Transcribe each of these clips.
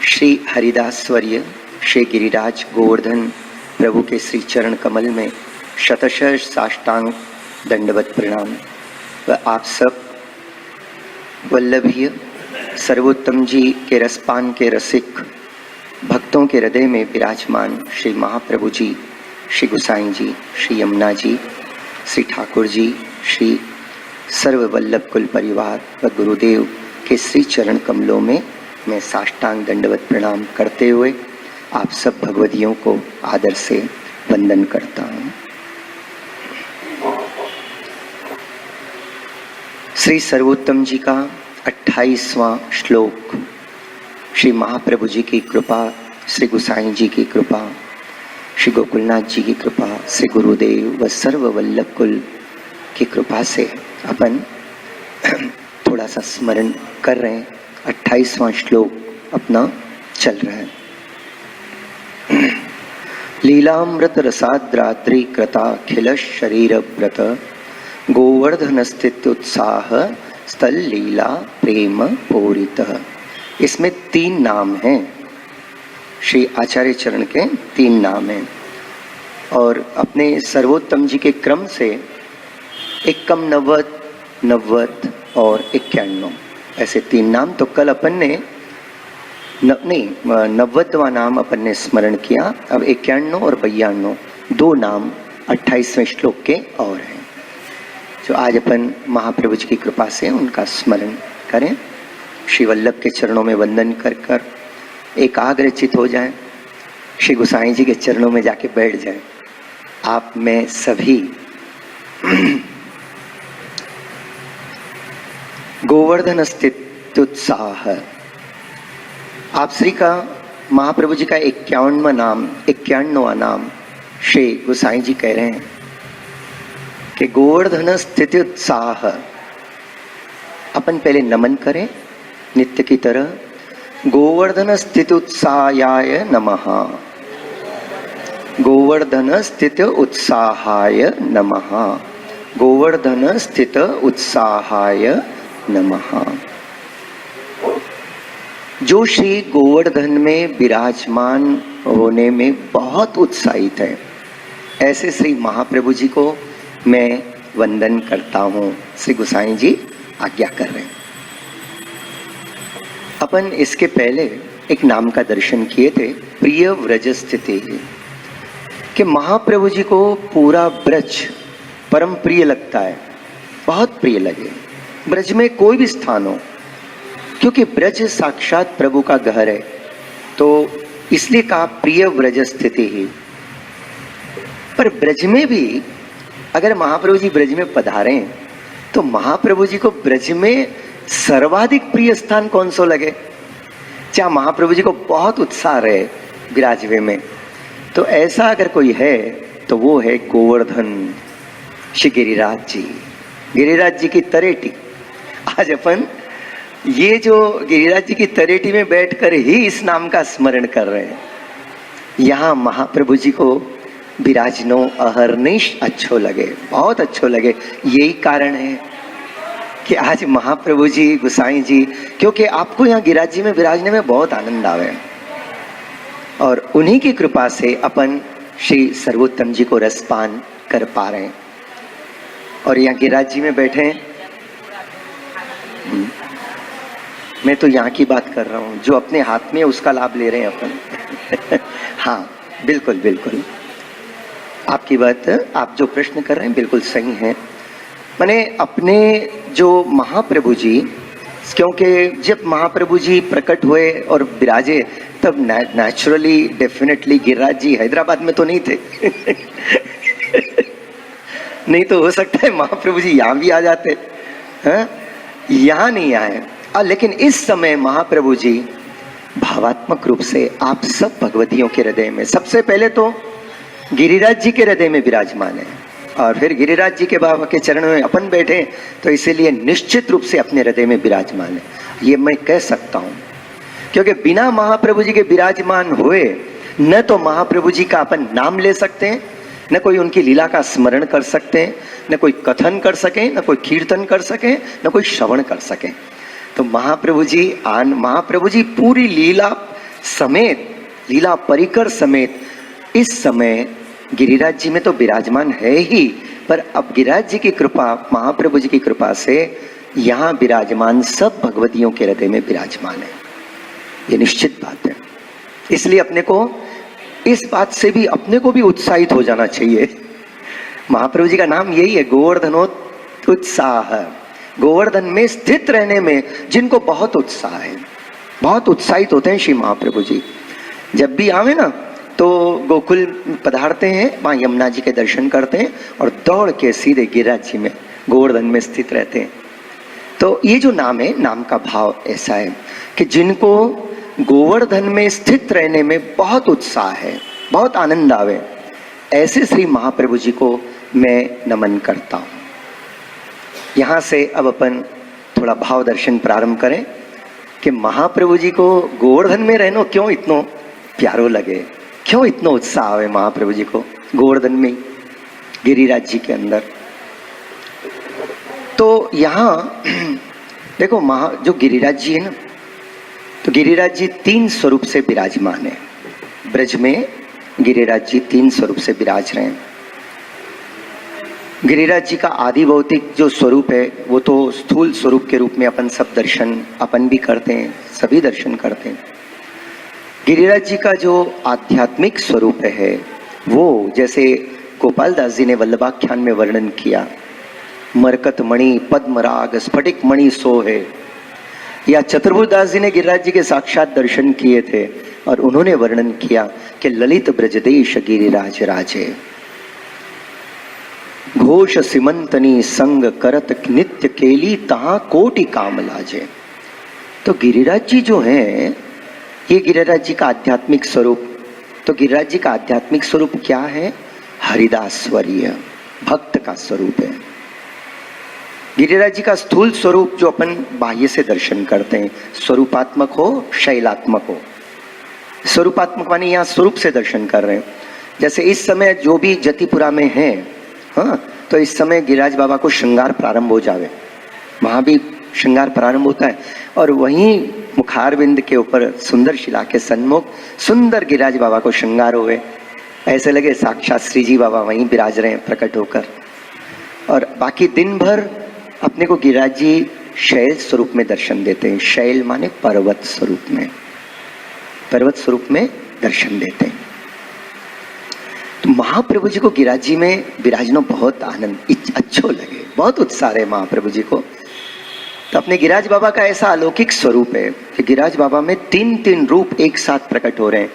श्री हरिदासवर्य श्री गिरिराज गोवर्धन प्रभु के श्री चरण कमल में शतशः साष्टांग दंडवत प्रणाम। व आप सब वल्लभीय सर्वोत्तम जी के रसपान के रसिक भक्तों के हृदय में विराजमान श्री महाप्रभु जी, श्री गुसाई जी, श्री यमुना जी, श्री ठाकुर जी, श्री सर्व वल्लभ कुल परिवार व गुरुदेव के श्री चरण कमलों में मैं साष्टांग दंडवत प्रणाम करते हुए आप सब भगवदियों को आदर से वंदन करता हूँ। श्री सर्वोत्तम जी का 28वां श्लोक, श्री महाप्रभु जी की कृपा, श्री गुसाई जी की कृपा, श्री गोकुलनाथ जी की कृपा, श्री गुरुदेव व सर्व वल्लभ कुल की कृपा से अपन थोड़ा सा स्मरण कर रहे हैं। 28वां श्लोक अपना चल रहा है। लीलामृत रसाद्रात्रि कृता खिल शरीर व्रत गोवर्धन स्थित उत्साह स्थल लीला प्रेम पूरित। इसमें 3 नाम हैं, श्री आचार्य चरण के 3 नाम हैं और अपने सर्वोत्तम जी के क्रम से 91, 90 और 91 ऐसे 3 नाम। तो कल अपन ने 90वां नाम अपन ने स्मरण किया। अब 91 और 92 2 नाम 28वें श्लोक के और हैं जो आज अपन महाप्रभु जी की कृपा से उनका स्मरण करें। श्री वल्लभ के चरणों में वंदन कर कर एकाग्रचित हो जाएं, श्री गुसाई जी के चरणों में जाके बैठ जाएं। आप में सभी गोवर्धन स्थित उत्साह, आप श्री का महाप्रभु जी का 51वां नाम श्री गुसाई जी कह रहे हैं कि गोवर्धन स्थित उत्साह। अपन पहले नमन करें नित्य की तरह। गोवर्धन स्थित उत्साहाय नमः, गोवर्धन स्थित उत्साहाय नमः, गोवर्धन स्थित उत्साहाय नमः। जो श्री गोवर्धन में विराजमान होने में बहुत उत्साहित है, ऐसे श्री महाप्रभु जी को मैं वंदन करता हूँ। श्री गुसाई जी आज्ञा कर रहे हैं। अपन इसके पहले एक नाम का दर्शन किए थे, प्रिय व्रज स्थिति, कि महाप्रभु जी को पूरा ब्रज परम प्रिय लगता है, बहुत प्रिय लगे। ब्रज में कोई भी स्थान हो, क्योंकि ब्रज साक्षात प्रभु का घर है, तो इसलिए कहा प्रिय व्रज स्थिति ही। पर ब्रज में भी अगर महाप्रभु जी ब्रज में पधारे तो महाप्रभु जी को ब्रज में सर्वाधिक प्रिय स्थान कौन सा लगे? चाहे महाप्रभु जी को बहुत उत्साह रहे विराजवे में, तो ऐसा अगर कोई है तो वो है गोवर्धन श्री गिरिराज जी, गिरिराज जी की तरेटी। आज अपन ये जो गिरिराज जी की तरेटी में बैठकर ही इस नाम का स्मरण कर रहे हैं। यहाँ महाप्रभु जी को विराजनो अहर्निश अच्छो लगे, बहुत अच्छो लगे। यही कारण है कि आज महाप्रभु जी, गुसाई जी, क्योंकि आपको यहाँ गिरिराज जी में विराजने में बहुत आनंद आवे और उन्हीं की कृपा से अपन श्री सर्वोत्तम जी को रसपान कर पा रहे हैं। और यहाँ गिरिराज जी में बैठे, मैं तो यहाँ की बात कर रहा हूँ, जो अपने हाथ में उसका लाभ ले रहे हैं अपन। हाँ बिल्कुल बिल्कुल, आपकी बात, आप जो प्रश्न कर रहे हैं बिल्कुल सही है। माने अपने जो महाप्रभु जी, क्योंकि जब महाप्रभु जी प्रकट हुए और विराजे तब नेचुरली डेफिनेटली गिरिराज जी हैदराबाद में तो नहीं थे। नहीं तो हो सकता है महाप्रभु जी यहाँ भी आ जाते, हैं? यहाँ नहीं आए। लेकिन इस समय महाप्रभु जी भावात्मक रूप से आप सब भगवतियों के हृदय में, सबसे पहले तो गिरिराज जी के हृदय में विराजमान है और फिर गिरिराज जी के बाबा के चरण में अपन बैठे, तो इसीलिए निश्चित रूप से अपने हृदय में विराजमान है, ये मैं कह सकता हूँ। क्योंकि बिना महाप्रभु जी के विराजमान हुए न तो महाप्रभु जी का अपन नाम ले सकते हैं, न कोई उनकी लीला का स्मरण कर सकते हैं, न कोई कथन कर सके, न कोई कीर्तन कर सके, न कोई श्रवण कर सके। तो महाप्रभु जी पूरी लीला समेत, लीला परिकर समेत इस समय गिरिराज जी में तो विराजमान है ही, पर अब गिरिराज जी की कृपा, महाप्रभु जी की कृपा से यहाँ विराजमान सब भगवतियों के हृदय में विराजमान है, ये निश्चित बात है। इसलिए अपने को इस बात से भी, अपने को भी उत्साहित हो जाना चाहिए। महाप्रभु जी का नाम यही है, गोवर्धनोत्साह। गोवर्धन में स्थित रहने में जिनको बहुत उत्साह है, बहुत उत्साहित होते हैं श्री महाप्रभु जी। जब भी आवे ना तो गोकुल पधारते हैं, वहां यमुना जी के दर्शन करते हैं और दौड़ के सीधे गिरिराज जी में गोवर्धन में स्थित रहते हैं। तो ये जो नाम है, नाम का भाव ऐसा है कि जिनको गोवर्धन में स्थित रहने में बहुत उत्साह है, बहुत आनंद आवे, ऐसे श्री महाप्रभु जी को मैं नमन करता हूं। यहां से अब अपन थोड़ा भाव दर्शन प्रारंभ करें कि महाप्रभु जी को गोवर्धन में रहना क्यों इतना प्यारो लगे, क्यों इतना उत्साह आवे महाप्रभु जी को गोवर्धन में, गिरिराज जी के अंदर। तो यहाँ देखो जो गिरिराज जी है ना, तो गिरिराज जी 3 स्वरूप से विराजमान है। ब्रज में गिरिराज जी 3 स्वरूप से विराज रहे हैं। गिरिराज जी का आदि भौतिक जो स्वरूप है वो तो स्थूल स्वरूप के रूप में अपन सब दर्शन अपन भी करते हैं, सभी दर्शन करते हैं। गिरिराज जी का जो आध्यात्मिक स्वरूप है वो जैसे गोपाल दास जी ने वल्लभाख्यान में वर्णन किया, मरकत मणि पद्मराग स्फटिक मणि सो है, या चतुर्भुज दास जी ने गिरिराज जी के साक्षात दर्शन किए थे और उन्होंने वर्णन किया कि ललित ब्रजदेश गिरिराज राजे, घोष सिमंतनी संग करत नित्य केली तहा कोटि काम लाजे। तो गिरिराज जी जो हैं, ये गिरिराज जी का आध्यात्मिक स्वरूप। तो गिरिराज जी का आध्यात्मिक स्वरूप क्या है? हरिदासवर्य, भक्त का स्वरूप है। गिरिराज जी का स्थूल स्वरूप जो अपन बाह्य से दर्शन करते हैं, स्वरूपात्मक हो शैलात्मक हो। स्वरूपात्मक माने यहाँ स्वरूप से दर्शन कर रहे हैं। जैसे इस समय जो भी जतिपुरा में है, हाँ, तो इस समय गिरिराज बाबा को श्रृंगार प्रारंभ हो जावे, वहां भी श्रृंगार प्रारंभ होता है। और वहीं मुखारविंद के ऊपर सुंदर शिला के सन्मुख सुंदर गिरिराज बाबा को श्रृंगार हुए, ऐसे लगे साक्षात श्री जी बाबा वहीं विराज रहे हैं प्रकट होकर। और बाकी दिन भर अपने को गिरिराज जी शैल स्वरूप में दर्शन देते हैं। शैल माने पर्वत स्वरूप में, पर्वत स्वरूप में दर्शन देते हैं। तो महाप्रभु जी को गिरिराज जी में विराजना बहुत आनंद अच्छो लगे, बहुत उत्साह है महाप्रभु जी को। तो अपने गिरिराज बाबा का ऐसा अलौकिक स्वरूप है कि गिरिराज बाबा में 3 रूप एक साथ प्रकट हो रहे हैं।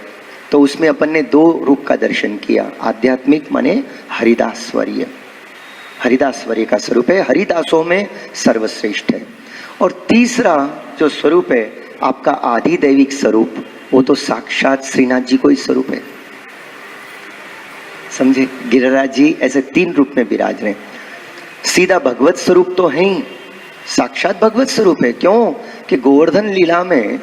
तो उसमें अपन ने 2 रूप का दर्शन किया। आध्यात्मिक माने हरिदासवर्य, हरिदासवर्य का स्वरूप है, हरिदासों में सर्वश्रेष्ठ है। और तीसरा जो स्वरूप है आपका आदि दैविक स्वरूप, वो तो साक्षात श्रीनाथ जी को ही स्वरूप है। समझे? गिरिराज जी ऐसे 3 रूप में विराज रहे। सीधा भगवत स्वरूप तो है ही, साक्षात भगवत स्वरूप है। क्यों कि गोवर्धन लीला में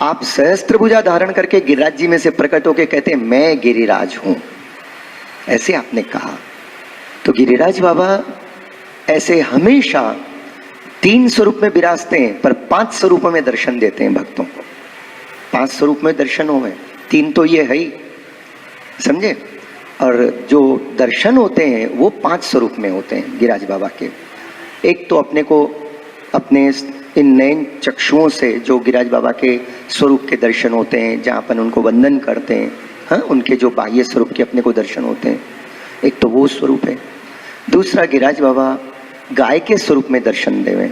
आप सहस्त्र भुजा धारण करके गिरिराज जी में से प्रकट होके कहते हैं मैं गिरिराज हूं, ऐसे आपने कहा। तो गिरिराज बाबा ऐसे हमेशा 3 स्वरूप में विराजते हैं, पर 5 स्वरूपों में दर्शन देते हैं भक्तों को। 5 स्वरूप में दर्शन हो गए, 3 तो ये है ही, समझे? और जो दर्शन होते हैं वो 5 स्वरूप में होते हैं गिरिराज बाबा के। एक तो अपने को अपने इन नयन चक्षुओं से जो गिरिराज बाबा के स्वरूप के दर्शन होते हैं, जहाँ अपन उनको वंदन करते हैं, हाँ, उनके जो बाह्य स्वरूप के अपने को दर्शन होते हैं, एक तो वो स्वरूप है। दूसरा गिरिराज बाबा गाय के स्वरूप में दर्शन देवे,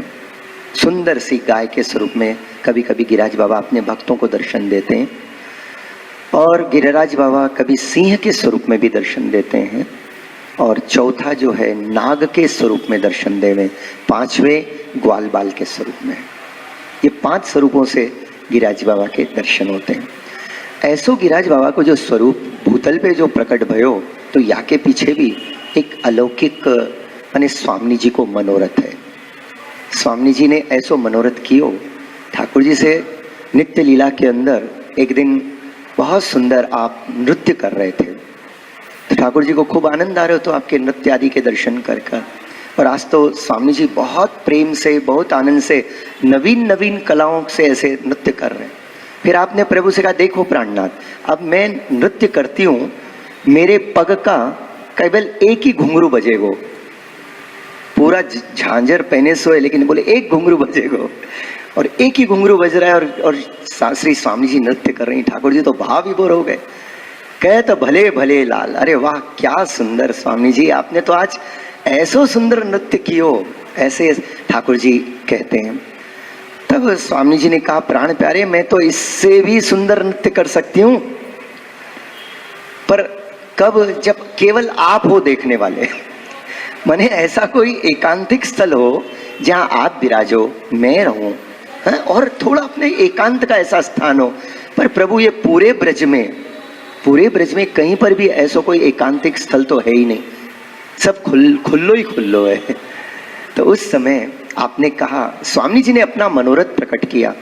सुंदर सी गाय के स्वरूप में कभी कभी गिरिराज बाबा अपने भक्तों को दर्शन देते हैं। और गिरिराज बाबा कभी सिंह के स्वरूप में भी दर्शन देते हैं। और चौथा जो है नाग के स्वरूप में दर्शन देवे, 5वें ग्वाल बाल के स्वरूप में। ये 5 स्वरूपों से गिरिराज बाबा के दर्शन होते हैं। ऐसो गिरिराज बाबा को जो स्वरूप भूतल पे जो प्रकट भयो, तो या के पीछे भी एक अलौकिक माने स्वामी जी को मनोरथ है। स्वामी जी ने ऐसो मनोरथ कियो, ठाकुर जी से नित्य लीला के अंदर एक दिन बहुत सुंदर आप नृत्य कर रहे थे, तो ठाकुर जी को खूब आनंद आ रहे हो तो आपके नृत्य आदि के दर्शन कर कर। और आज तो स्वामी जी बहुत प्रेम से, बहुत आनंद से नवीन नवीन कलाओं से ऐसे नृत्य कर रहे हैं। फिर आपने प्रभु से कहा, देखो प्राणनाथ, अब मैं नृत्य करती हूं, मेरे पग का केवल एक ही घुंघरू बजेगो, पूरा झांझर पहने सोए, लेकिन बोले एक घुंघरू बजेगो, और एक ही घुंघरू बज रहा है, और श्री स्वामी जी नृत्य कर रही। ठाकुर जी तो भाव विभोर हो गए, कहे तो भले भले लाल, अरे वाह क्या सुंदर स्वामी जी, आपने तो आज ऐसो सुंदर नृत्य कियो, ऐसे ठाकुर जी कहते हैं। तब स्वामी जी ने कहा, प्राण प्यारे, मैं तो इससे भी सुंदर नृत्य कर सकती हूं, पर कब, जब केवल आप हो देखने वाले। माने ऐसा कोई एकांतिक स्थल हो जहां आप विराजो, मैं रहूं, और थोड़ा अपने एकांत का ऐसा स्थान हो। पर प्रभु ये पूरे ब्रज में कहीं पर भी ऐसा कोई एकांतिक स्थल तो है ही नहीं, सब खुल्लो ही खुल्लो है। तो उस समय आपने कहा, स्वामी जी ने अपना मनोरथ प्रकट किया,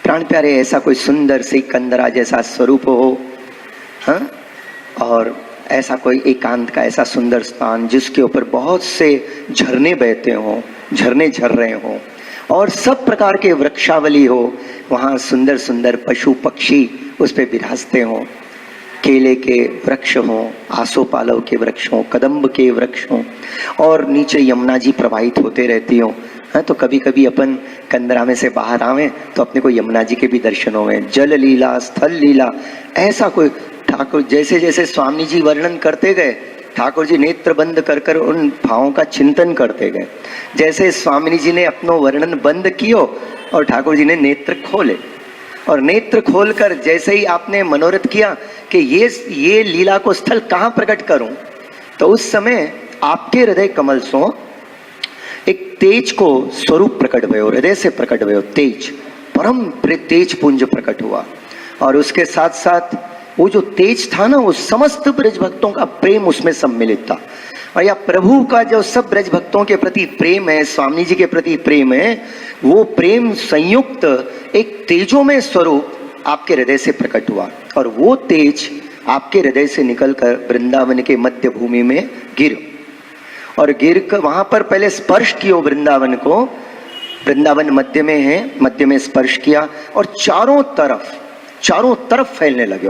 प्राण प्यारे ऐसा कोई सुंदर सी कंदरा जैसा स्वरूप हो, हाँ, और ऐसा कोई एकांत का ऐसा सुंदर स्थान जिसके ऊपर बहुत से झरने बहते हों, झरने झर रहे हों, और सब प्रकार के वृक्षावली हो, वहाँ सुंदर सुंदर पशु पक्षी उस पर विराजते हों, केले के वृक्ष हों, आसोपालव के वृक्ष हों, कदम्ब के वृक्ष हों, और नीचे यमुना जी प्रवाहित होते रहती हों। हाँ, तो कभी कभी अपन कंदरा में से बाहर आवे तो अपने को यमुना जी के भी दर्शन होवे, जल लीला, स्थल लीला, ऐसा कोई ठाकुर जैसे जैसे स्वामी जी वर्णन करते गए, ठाकुर जी नेत्र बंद कर कर उन भावों का चिंतन करते गए। जैसे स्वामी जी ने अपनो वर्णन बंद कियो और ठाकुर जी ने नेत्र खोले, और नेत्र खोलकर जैसे ही आपने मनोरथ किया कि ये लीला को स्थल कहाँ प्रकट करूं, तो उस समय आपके हृदय कमल सो एक तेज को स्वरूप प्रकट भयो, हृदय से प्रकट भयो, तेज, परम तेज पुंज प्रकट हुआ। और उसके साथ साथ वो जो तेज था ना, वो समस्त ब्रज भक्तों का प्रेम उसमें सम्मिलित था। और या प्रभु का जो सब ब्रज भक्तों के प्रति प्रेम है, स्वामी जी के प्रति प्रेम है, वो प्रेम संयुक्त एक तेजोमय स्वरूप आपके हृदय से प्रकट हुआ। और वो तेज आपके हृदय से निकलकर वृंदावन के मध्य भूमि में गिर, और गिर कर वहां पर पहले स्पर्श किया वृंदावन को, वृंदावन मध्य में है, मध्य में स्पर्श किया और चारों तरफ फैलने लगे।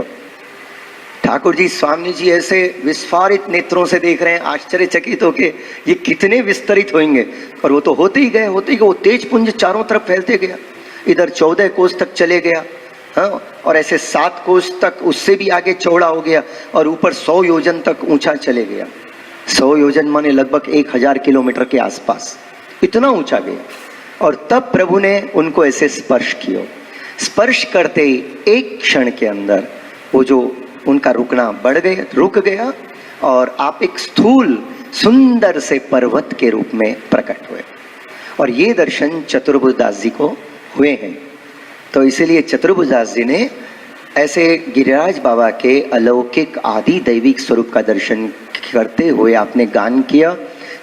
ठाकुर जी स्वामी जी ऐसे विस्फारित नेत्रों से देख रहे हैं, आश्चर्यचकित होके ये कितने विस्तरित होंगे, और वो तो होते ही गए, वो तेज पुंज चारों तरफ फैलते गया, इधर 14 कोस तक चले गया, हाँ, और ऐसे 7 कोस तक, उससे भी आगे चौड़ा हो गया, और ऊपर 100 योजन तक ऊंचा चले गया। 100 योजन माने लगभग 1000 किलोमीटर के आसपास, इतना ऊंचा गया। और तब प्रभु ने उनको ऐसे स्पर्श किया, स्पर्श करते ही एक क्षण के अंदर वो जो उनका रुकना रुक गया, और आप एक स्थूल सुंदर से पर्वत के रूप में प्रकट हुए। और ये दर्शन चतुर्भुजदास जी को हुए हैं। तो इसीलिए चतुर्भुजदास जी ने ऐसे गिरिराज बाबा के अलौकिक आदि दैविक स्वरूप का दर्शन करते हुए आपने गान किया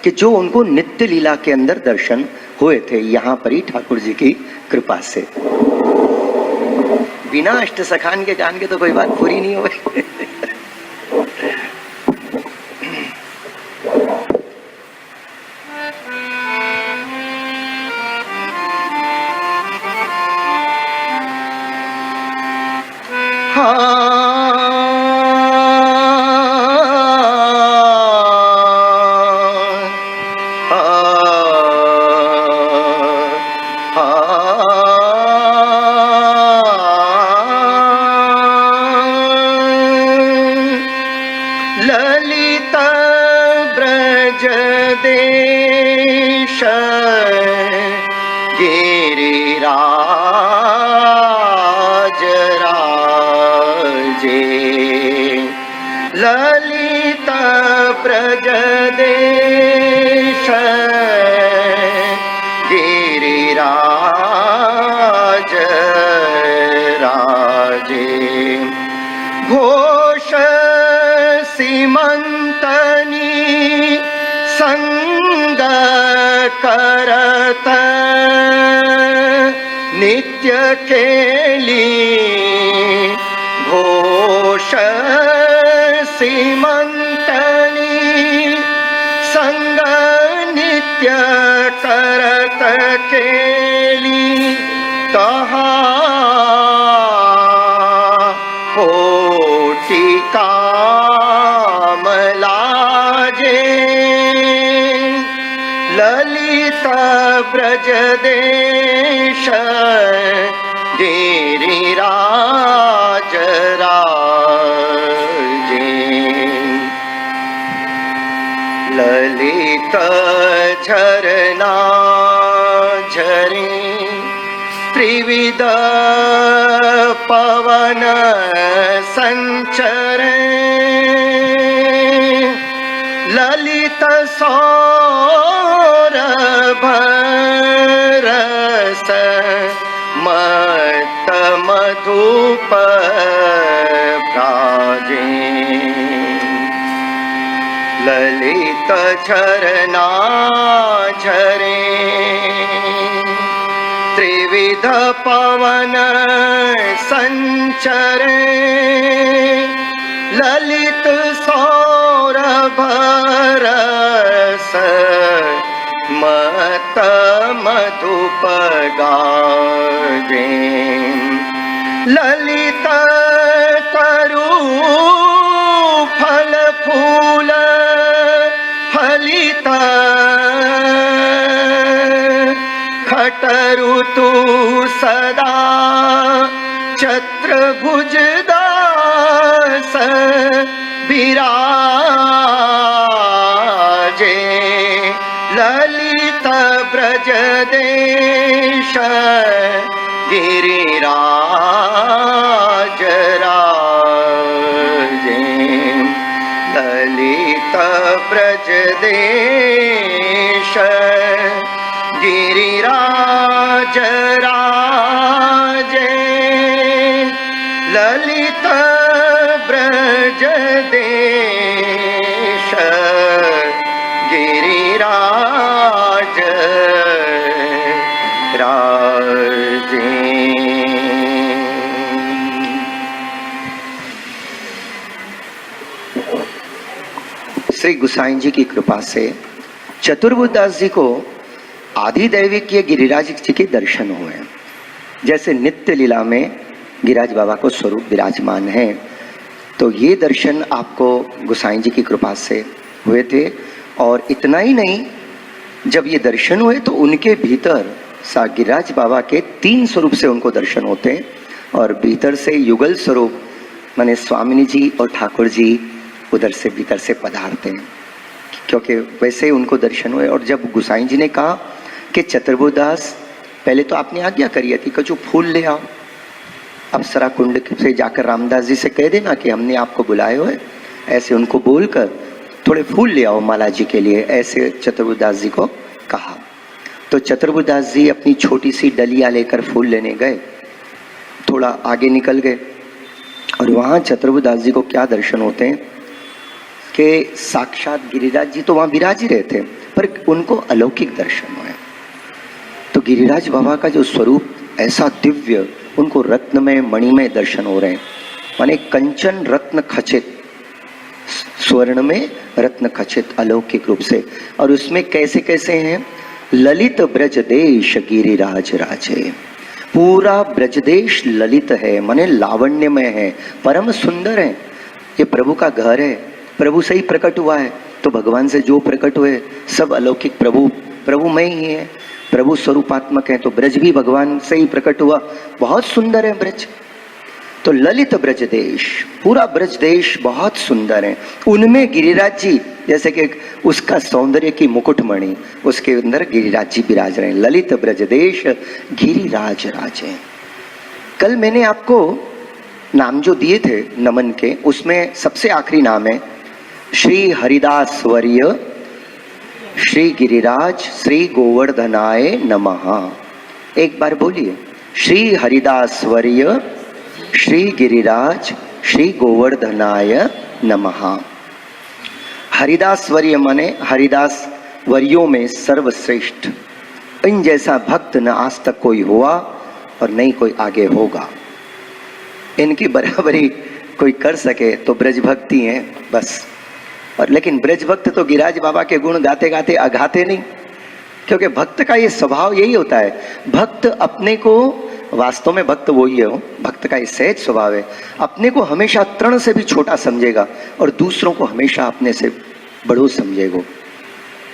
कि जो उनको नित्य लीला के अंदर दर्शन हुए थे, यहाँ पर ही ठाकुर जी की कृपा से। बिना अष्ट सखान के गान के तो कोई बात पूरी नहीं हो। ललित ब्रज देश गिरिराज राजे, ललित ब्रज देश गिरिराज राजे, घोष सीमंतनी संग करत नित्य केली, घोष सीमंतनी संग नित्य करत केली, तहा कोटि काम लाजे, ललित ब्रज देश गिरिराज राजे। ललित झरना झरे, त्रिविध पवन संचरे, ललित सौरभ रस मत मधुप भ्राजे। ललित झरना झरे, त्रिविध पवन संचरे, ललित सौरभ रस मत मधुप गाजे। ललित तरु फल फूल फलित, खट ऋतु सदा चतुर्भुज दास विराजे। ललित ब्रज देश गिरिराज राजे। ललित ब्रज देश गिरिराज राजे। ललित ब्रज देश गिरिराज राजे। श्री गुसाई जी की कृपा से चतुर्बुदास जी को आदिदैविक गिरिराज जी के दर्शन हुए। जैसे नित्य लीला में गिरिराज बाबा को स्वरूप विराजमान है, तो ये दर्शन आपको गुसाई जी की कृपा से हुए थे। और इतना ही नहीं, जब ये दर्शन हुए तो उनके भीतर गिरिराज बाबा के 3 स्वरूप से उनको दर्शन होते हैं, और भीतर से युगल स्वरूप माने स्वामिनी जी और ठाकुर जी उधर से भीतर से पधारते हैं, क्योंकि वैसे उनको दर्शन हुए। और जब गुसाई जी ने कहा कि चतुर्बुदास, पहले तो आपने आज्ञा करी थी कि जो फूल ले आओ, अप्सरा कुंड से जाकर रामदास जी से कह देना कि हमने आपको बुलाए हुए, ऐसे उनको बोलकर थोड़े फूल ले आओ माला जी के लिए, ऐसे चतुर्बुदास जी को कहा। तो चतुर्बुदास जी अपनी छोटी सी डलिया लेकर फूल लेने गए, थोड़ा आगे निकल गए, और वहाँ चतुर्बुदास जी को क्या दर्शन होते हैं कि साक्षात गिरिराज जी तो वहाँ विराज ही रहे थे, पर उनको अलौकिक दर्शन हुए। तो गिरिराज बाबा का जो स्वरूप ऐसा दिव्य, उनको रत्नमय मणिमय दर्शन हो रहे हैं, माने कंचन रत्न खचित, स्वर्ण में रत्न खचित अलौकिक रूप से। और उसमें कैसे कैसे हैं, ललित ब्रजदेश गिरिराज राजे। पूरा ब्रजदेश ललित है, माने लावण्यमय है, परम सुंदर है। ये प्रभु का घर है, प्रभु से ही प्रकट हुआ है, तो भगवान से जो प्रकट हुए सब अलौकिक प्रभु में ही है, प्रभु स्वरूपात्मक है। तो ब्रज भी भगवान से ही प्रकट हुआ, बहुत सुंदर है ब्रज। तो ललित ब्रज देश, पूरा ब्रज देश बहुत सुंदर है। उनमें गिरिराज जी, जैसे कि उसका सौंदर्य की मुकुटमणि, उसके अंदर गिरिराज जी विराज रहे हैं। ललित ब्रज देश गिरिराज राजे। कल मैंने आपको नाम जो दिए थे नमन के, उसमें सबसे आखिरी नाम है श्री हरिदास वर्य श्री गिरिराज श्री गोवर्धनाय नमः। एक बार बोलिए, श्री हरिदास वर्य श्री गिरिराज श्री गोवर्धनाय नमः। हरिदास वर्य माने हरिदास वर्यों में सर्वश्रेष्ठ, इन जैसा भक्त न आज तक कोई हुआ और नहीं कोई आगे होगा। इनकी बराबरी कोई कर सके तो ब्रज भक्ति है बस। और लेकिन ब्रज भक्त तो गिरिराज बाबा के गुण गाते गाते अघाते नहीं, क्योंकि भक्त का ये स्वभाव यही होता है, भक्त अपने को वास्तव में भक्त वही है, भक्त का सहज स्वभाव है, अपने को हमेशा तृण से भी छोटा समझेगा और दूसरों को हमेशा अपने से बड़ो समझेगा।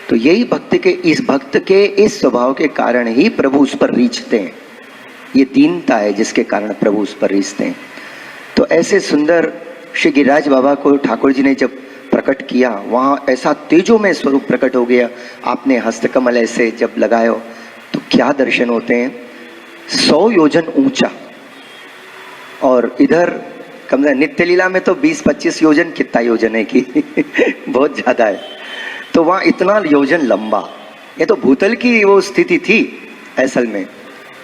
तो यही भक्त के इस स्वभाव के कारण ही प्रभु उस पर रीझते हैं। ये दीनता है जिसके कारण प्रभु उस पर रीझते हैं। तो ऐसे सुंदर श्री गिरिराज बाबा को ठाकुर जी ने जब प्रकट किया, वहाँ ऐसा तेजोमय स्वरूप प्रकट हो गया। आपने हस्तकमल ऐसे जब लगाए तो क्या दर्शन होते हैं, 100 योजन ऊंचा। और इधर कम से नित्य लीला में तो 20-25 योजन, कितना योजन है कि बहुत ज्यादा है। तो वहाँ इतना योजन लंबा, ये तो भूतल की वो स्थिति थी असल में,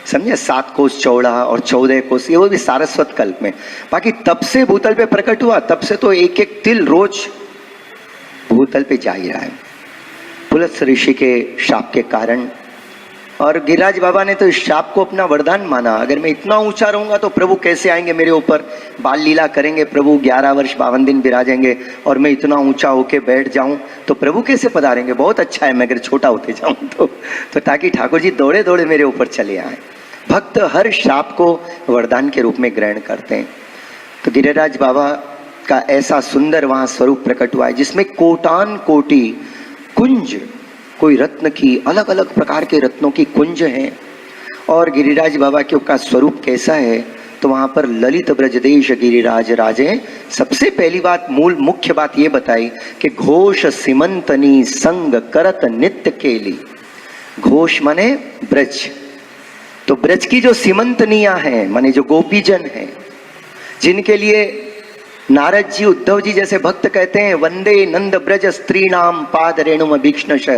समझे, 7 कोस चौड़ा और 14 कोस, ये वो भी सारस्वत कल्प में। बाकी तब से भूतल पे प्रकट हुआ, तब से तो एक एक तिल रोज भूतल पे जा ही रहा है, पुलत्स ऋषि के शाप के कारण। और गिरिराज बाबा ने तो इस शाप को अपना वरदान माना, अगर मैं इतना ऊंचा रहूंगा तो प्रभु कैसे आएंगे मेरे ऊपर, बाल लीला करेंगे प्रभु, 11 वर्ष 52 दिन विराजेंगे, और मैं इतना ऊंचा होके बैठ जाऊं तो प्रभु कैसे पधारेंगे। बहुत अच्छा है मैं अगर छोटा होते जाऊं तो ताकि ठाकुर जी दौड़े दौड़े मेरे ऊपर चले आए। भक्त हर शाप को वरदान के रूप में ग्रहण करते हैं। तो गिरिराज बाबा का ऐसा सुंदर वहां स्वरूप प्रकट हुआ है जिसमें कोटान कोटि कुंज, कोई रत्न की, अलग अलग प्रकार के रत्नों की कुंज हैं। और गिरिराज बाबा के का स्वरूप कैसा है, तो वहां पर ललित ब्रजदेश गिरिराज राजे। सबसे पहली बात, मूल मुख्य बात ये बताई कि घोष सिमंतनी संग करत नित्य केली। घोष माने ब्रज, तो ब्रज की जो सीमंतनियां हैं माने जो गोपीजन हैं, जिनके लिए नारद जी, उद्धव जी जैसे भक्त कहते हैं, वंदे नंद ब्रज स्त्री नाम पाद रेणुम भीक्ष्णश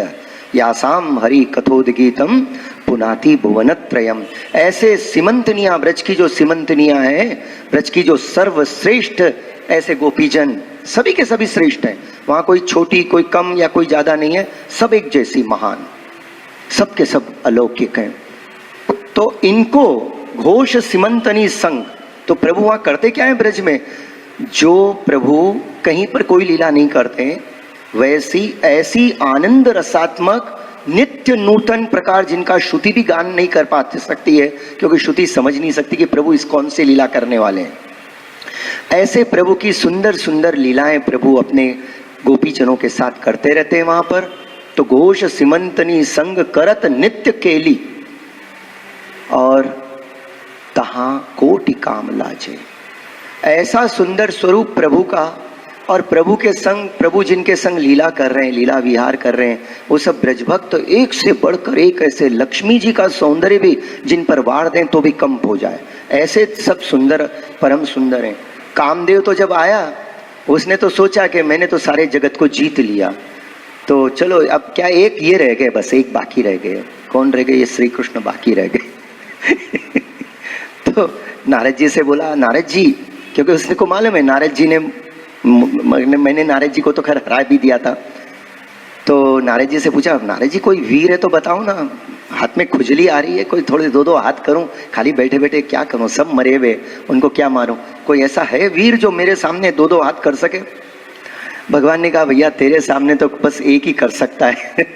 यासाम हरि कथोदगीतम पुनाति भुवनत्रयम। ऐसे सीमंतनियां, ब्रज की जो सीमंतनियां हैं, ब्रज की जो सर्वश्रेष्ठ ऐसे गोपीजन, सभी के सभी श्रेष्ठ हैं। वहां कोई छोटी, कोई कम या कोई ज्यादा नहीं है, सब एक जैसी महान, सब के सब अलौकिक हैं। तो इनको घोष सिमंतनी संग, तो प्रभु वहां करते क्या है ब्रज में, जो प्रभु कहीं पर कोई लीला नहीं करते, वैसी ऐसी आनंद रसात्मक नित्य नूतन प्रकार जिनका श्रुति भी गान नहीं कर पाती सकती है, क्योंकि श्रुति समझ नहीं सकती कि प्रभु इस कौन से लीला करने वाले हैं। ऐसे प्रभु की सुंदर सुंदर लीलाएं प्रभु अपने गोपीजनों के साथ करते रहते हैं वहां पर। तो घोष सिमंतनी संग करत नित्य केली, और तहां कोटि काम लाजे। ऐसा सुंदर स्वरूप प्रभु का, और प्रभु के संग, प्रभु जिनके संग लीला कर रहे हैं, लीला विहार कर रहे हैं, वो सब ब्रजभक्त तो एक से बढ़कर एक, ऐसे लक्ष्मी जी का सौंदर्य भी जिन पर वार दें तो भी कम हो जाए, ऐसे सब सुंदर, परम सुंदर हैं। कामदेव तो जब आया, उसने तो सोचा कि मैंने तो सारे जगत को जीत लिया, तो चलो अब क्या, एक ये रह गए, बस एक बाकी रह गए। कौन रह गए, ये श्री कृष्ण बाकी रह गए। तो नारद जी से बोला, नारद जी, क्योंकि उसने को मालूम है नारद जी ने, मैंने नारद जी को तो खैर हरा भी दिया था। तो नारद जी से पूछा, नारद जी कोई वीर है तो बताओ ना, हाथ में खुजली आ रही है, कोई थोड़े 2-2 हाथ करूं, खाली बैठे बैठे क्या करूं, सब मरे हुए, उनको क्या मारूं, कोई ऐसा है वीर जो मेरे सामने 2-2 हाथ कर सके। भगवान ने कहा, भैया तेरे सामने तो बस एक ही कर सकता है।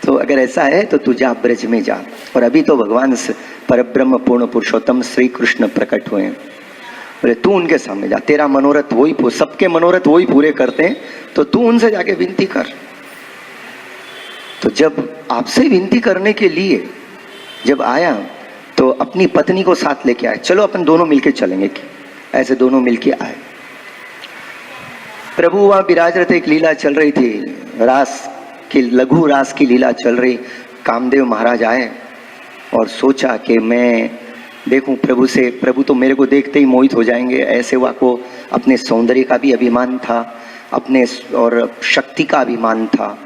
तो अगर ऐसा है तो तू जा, ब्रज में जा। और अभी तो भगवान परब्रह्म पूर्ण पुरुषोत्तम श्री कृष्ण प्रकट हुए हैं, बोले तू उनके सामने जा, तेरा मनोरथ वही, सबके मनोरथ वही पूरे करते हैं, तो तू उनसे जाके विनती कर। तो जब आपसे विनती करने के लिए जब आया, तो अपनी पत्नी को साथ लेके आए, चलो अपन दोनों मिलके चलेंगे। ऐसे दोनों मिलके आए, प्रभु वहां विराज रहे थे, एक लीला चल रही थी, रास की, लघु रास की लीला चल रही। कामदेव महाराज आए और सोचा कि मैं देखूं प्रभु से, प्रभु तो मेरे को देखते ही मोहित हो जाएंगे। ऐसे वह को अपने सौंदर्य का भी अभिमान था, अपने और शक्ति का अभिमान था।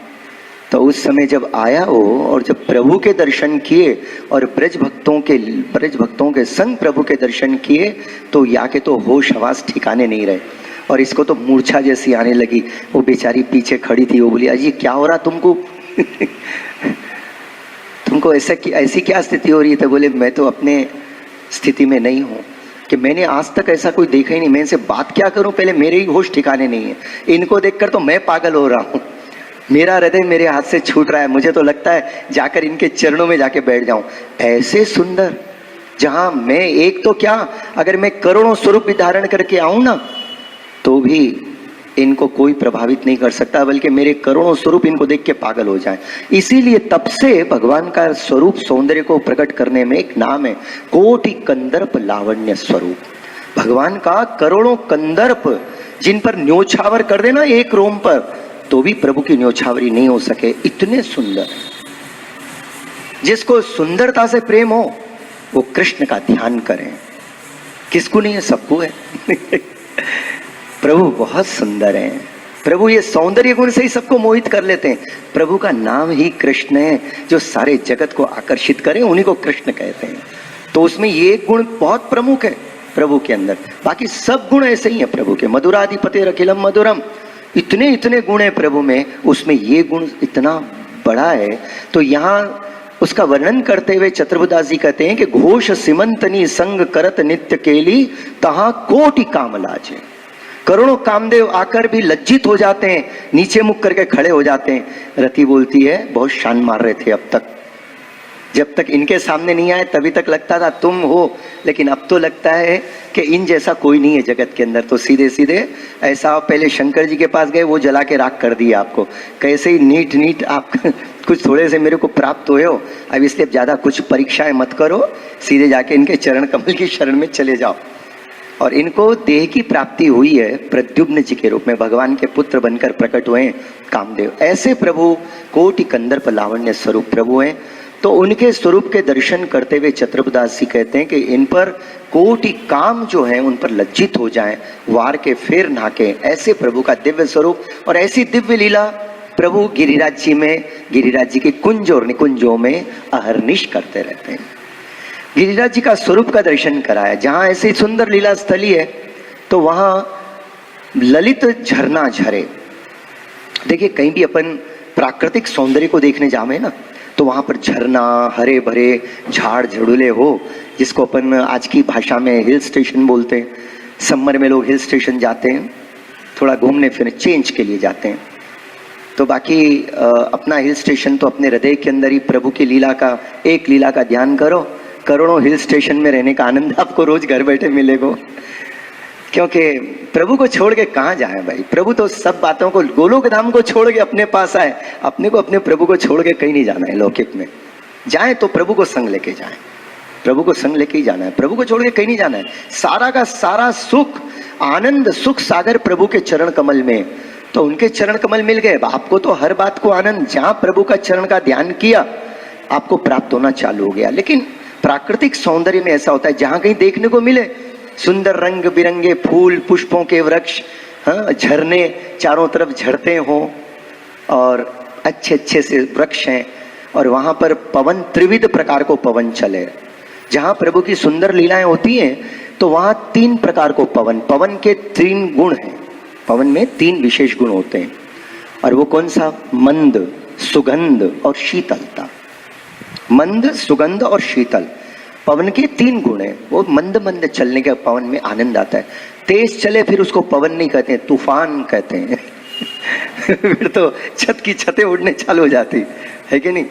तो उस समय जब आया वो, और जब प्रभु के दर्शन किए और ब्रज भक्तों के संग प्रभु के दर्शन किए, तो या के तो होश हवास ठिकाने नहीं रहे, और इसको तो मूर्छा जैसी आने लगी। वो बेचारी पीछे खड़ी थी, वो बोली, अजी क्या हो रहा तुमको? तुमको ऐसी क्या स्थिति हो रही है? तो बोले, मैं तो अपने स्थिति में नहीं हूँ, कि मैंने आज तक ऐसा कोई देखा ही नहीं, मैं इनसे बात क्या करूं, पहले मेरे ही होश ठिकाने नहीं है, इनको देखकर तो मैं पागल हो रहा हूँ, मेरा हृदय मेरे हाथ से छूट रहा है, मुझे तो लगता है जाकर इनके चरणों में जाके बैठ जाऊं। ऐसे सुंदर जहां मैं एक तो क्या, अगर मैं करोड़ों स्वरूप भी धारण करके आऊं ना, तो भी इनको कोई प्रभावित नहीं कर सकता, बल्कि मेरे करोड़ों स्वरूप इनको देख के पागल हो जाए। इसीलिए तब से भगवान का स्वरूप सौंदर्य को प्रकट करने में एक नाम है, कोटि कंदर्प लावण्य स्वरूप। भगवान का करोड़ों कंदर्प जिन पर न्योछावर कर देना एक रोम पर, तो भी प्रभु की न्योछावरी नहीं हो सके, इतने सुंदर। जिसको सुंदरता से प्रेम हो वो कृष्ण का ध्यान करें। किसको नहीं है? सबको है। प्रभु बहुत सुंदर हैं। प्रभु ये सौंदर्य गुण से ही सबको मोहित कर लेते हैं। प्रभु का नाम ही कृष्ण है, जो सारे जगत को आकर्षित करे, उन्हीं को कृष्ण कहते हैं। तो उसमें ये गुण बहुत प्रमुख है प्रभु के अंदर। बाकी सब गुण ऐसे ही हैं प्रभु के। मधुराधिपति अखिलम मधुरम, इतने इतने गुण है प्रभु में, उसमें ये गुण इतना बड़ा है। तो यहाँ उसका वर्णन करते हुए चतुर्बुदास जी कहते हैं कि घोष सिमंतनी संग करत नित्य केली, तहां कोटि कामलाजे। करोड़ों कामदेव आकर भी लज्जित हो जाते हैं, नीचे मुख करके खड़े हो जाते हैं। रति बोलती है बहुत शान मार रहे थे अब तक, जब तक इनके सामने नहीं आए तभी तक लगता था तुम हो, लेकिन अब तो लगता है कि इन जैसा कोई नहीं है जगत के अंदर। तो सीधे सीधे ऐसा, पहले शंकर जी के पास गए, वो जला के राख कर दिया आपको। कैसे ही नीट नीट आप कुछ थोड़े से मेरे को प्राप्त हुए हो, अब इसलिए ज्यादा कुछ परीक्षाएं मत करो, सीधे जाके इनके चरण कमल की शरण में चले जाओ। और इनको देह की प्राप्ति हुई है प्रद्युम्न जी के रूप में, भगवान के पुत्र बनकर प्रकट हुए हैं कामदेव। ऐसे प्रभु कोटि कंदर्प लावण्य स्वरूप प्रभु हैं। तो उनके स्वरूप के दर्शन करते हुए चतुर्बुदास जी कहते हैं कि इन पर कोटि काम जो है उन पर लज्जित हो जाएं, वार के फेर नाके, ऐसे प्रभु का दिव्य स्वरूप। और ऐसी दिव्य लीला प्रभु गिरिराज जी में, गिरिराज जी के कुंज और निकुंजों में अहर्निश करते रहते हैं। गिरिराज जी का स्वरूप का दर्शन कराया। जहां ऐसी सुंदर लीला स्थली है तो वहां ललित झरना झरे। देखिए कहीं भी अपन प्राकृतिक सौंदर्य को देखने जावे ना, तो वहां पर झरना, हरे भरे झाड़ झड़ुले हो, जिसको अपन आज की भाषा में हिल स्टेशन बोलते हैं। समर में लोग हिल स्टेशन जाते हैं, थोड़ा घूमने फिरने चेंज के लिए जाते हैं। तो बाकी अपना हिल स्टेशन तो अपने हृदय के अंदर ही प्रभु की लीला का, एक लीला का ध्यान करो, करोड़ों हिल स्टेशन में रहने का आनंद आपको रोज घर बैठे मिलेगा। क्योंकि प्रभु को छोड़ के कहाँ जाए भाई। प्रभु तो सब बातों को, गोलोक धाम को छोड़ के अपने पास आए। अपने को अपने प्रभु को छोड़ के कहीं नहीं जाना है। लौकिक में जाए तो प्रभु को संग लेके जाए, प्रभु को संग लेके ही जाना है, प्रभु को छोड़ के कहीं नहीं जाना है। सारा का सारा सुख, आनंद, सुख सागर प्रभु के चरण कमल में। तो उनके चरण कमल मिल गए, आपको तो हर बात को आनंद, जहां प्रभु का चरण का ध्यान किया आपको प्राप्त होना चालू हो गया। लेकिन प्राकृतिक सौंदर्य में ऐसा होता है, जहां कहीं देखने को मिले सुंदर रंग बिरंगे फूल, पुष्पों के वृक्ष, झरने चारों तरफ झरते हों और अच्छे अच्छे से वृक्ष हैं, और वहां पर पवन, त्रिविध प्रकार को पवन चले। जहां प्रभु की सुंदर लीलाएं होती हैं तो वहां 3 प्रकार को पवन, पवन के 3 गुण हैं। पवन में 3 विशेष गुण होते हैं, और वो कौन सा? मंद, सुगंध और शीतलता। मंद, सुगंध और शीतल, पवन के 3 गुण है। वो मंद मंद चलने के पवन में आनंद आता है। तेज चले फिर उसको पवन नहीं कहते हैं, तूफान कहते हैं। फिर तो छत की छतें उड़ने चालू हो जाती है कि नहीं।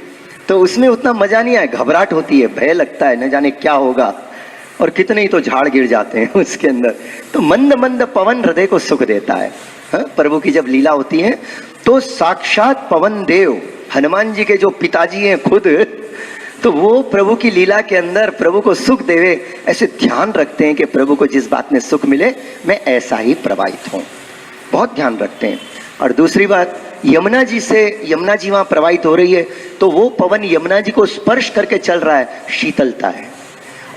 तो उसमें उतना मजा नहीं आया, घबराहट होती है, भय लगता है, न जाने क्या होगा, और कितने ही तो झाड़ गिर जाते हैं उसके अंदर। तो मंद मंद पवन हृदय को सुख देता है। प्रभु की जब लीला होती है तो साक्षात पवन देव, हनुमान जी के जो पिताजी हैं खुद, तो वो प्रभु की लीला के अंदर प्रभु को सुख देवे, ऐसे ध्यान रखते हैं कि प्रभु को जिस बात में सुख मिले मैं ऐसा ही प्रवाहित हूं, बहुत ध्यान रखते हैं। और दूसरी बात, यमुना जी से, यमुना जी वहां प्रवाहित हो रही है तो वो पवन यमुना जी को स्पर्श करके चल रहा है, शीतलता है।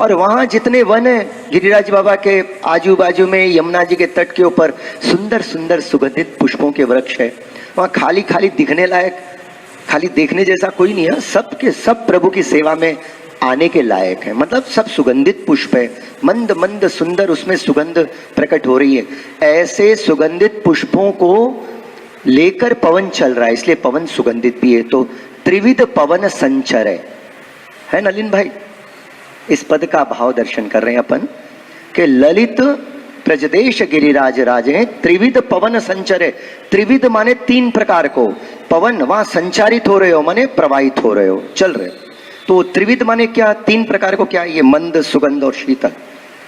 और वहां जितने वन है गिरिराज बाबा के आजू बाजू में, यमुना जी के तट के ऊपर सुंदर सुंदर सुगंधित पुष्पों के वृक्ष है। वहां खाली खाली दिखने लायक, खाली देखने जैसा कोई नहीं है, सब के सब प्रभु की सेवा में आने के लायक है। मतलब सब सुगंधित पुष्प है, मंद मंद सुंदर उसमें सुगंध प्रकट हो रही है। ऐसे सुगंधित पुष्पों को लेकर पवन चल रहा है, इसलिए पवन सुगंधित भी है। तो त्रिविध पवन संचर है नलिन भाई। इस पद का भाव दर्शन कर रहे हैं अपन कि ललित प्रजदेश गिरिराज राजे, त्रिविध पवन संचरे। त्रिविध माने 3 प्रकार को पवन, वहां संचारित हो रहे हो माने प्रवाहित हो रहे हो, चल रहे हो। तो त्रिविध माने क्या, तीन प्रकार को, क्या ये मंद, सुगंध और शीतल,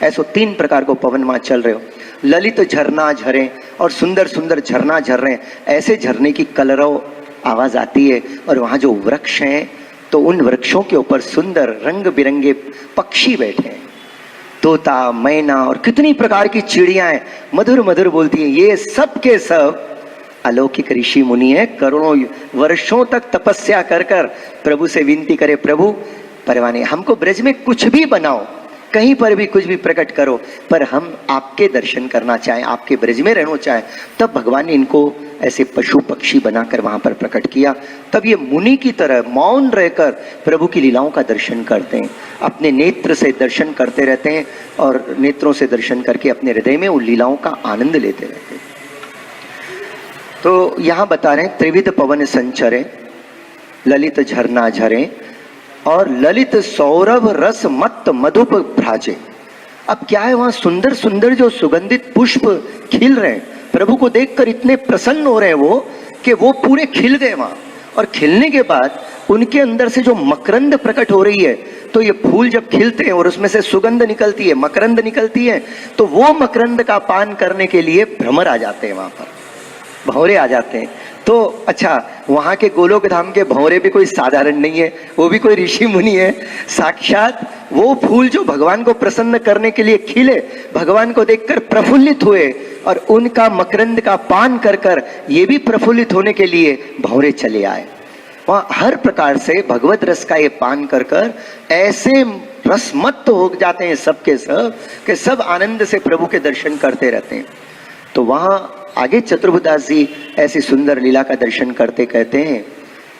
ऐसो तीन प्रकार को पवन वहां चल रहे हो। ललित झरना झरे, और सुंदर सुंदर झरना झर रहे हैं, ऐसे झरने की कलरव आवाज आती है। और वहां जो वृक्ष हैं, तो उन वृक्षों के ऊपर सुंदर रंग बिरंगे पक्षी बैठे हैं, तोता, मैना और कितनी प्रकार की चिड़ियां हैं, मधुर मधुर बोलती हैं। ये सब के सब अलौकिक ऋषि मुनि है, करोड़ों वर्षों तक तपस्या कर कर प्रभु से विनती करे, प्रभु परवाने हमको ब्रज में कुछ भी बनाओ, कहीं पर भी कुछ भी प्रकट करो, पर हम आपके दर्शन करना चाहें, आपके ब्रज में रहना चाहें। तब भगवान ने इनको ऐसे पशु पक्षी बनाकर वहां पर प्रकट किया। तब ये मुनि की तरह मौन रहकर प्रभु की लीलाओं का दर्शन करते हैं, अपने नेत्र से दर्शन करते रहते हैं, और नेत्रों से दर्शन करके अपने हृदय में उन लीलाओं का आनंद लेते रहते हैं। तो यहां बता रहे हैं, त्रिविध पवन संचरे, ललित झरना झरे, और ललित सौरभ रस मत मधुप भ्राजे। अब क्या है, वहां सुंदर सुंदर जो सुगंधित पुष्प खिल रहे हैं, प्रभु को देखकर इतने प्रसन्न हो रहे हैं वो, कि वो पूरे खिल गए वहां। और खिलने के बाद उनके अंदर से जो मकरंद प्रकट हो रही है, तो ये फूल जब खिलते हैं और उसमें से सुगंध निकलती है, मकरंद निकलती है, तो वो मकरंद का पान करने के लिए भ्रमर आ जाते हैं वहां पर, भंवरे आ जाते हैं। तो अच्छा, वहां के गोलोक धाम के भंवरे भी कोई साधारण नहीं है, वो भी कोई ऋषि मुनि है, साक्षात वो फूल जो भगवान को प्रसन्न करने के लिए खिले, भगवान को देखकर प्रफुल्लित हुए, और उनका मकरंद का पान कर कर ये भी प्रफुल्लित होने के लिए भंवरे चले आए। वहां हर प्रकार से भगवत रस का ये पान कर कर ऐसे रसमत्त हो जाते हैं सबके सब, कि सब आनंद से प्रभु के दर्शन करते रहते हैं। तो वहां आगे चतुर्भुदास जी ऐसी सुंदर लीला का दर्शन करते कहते हैं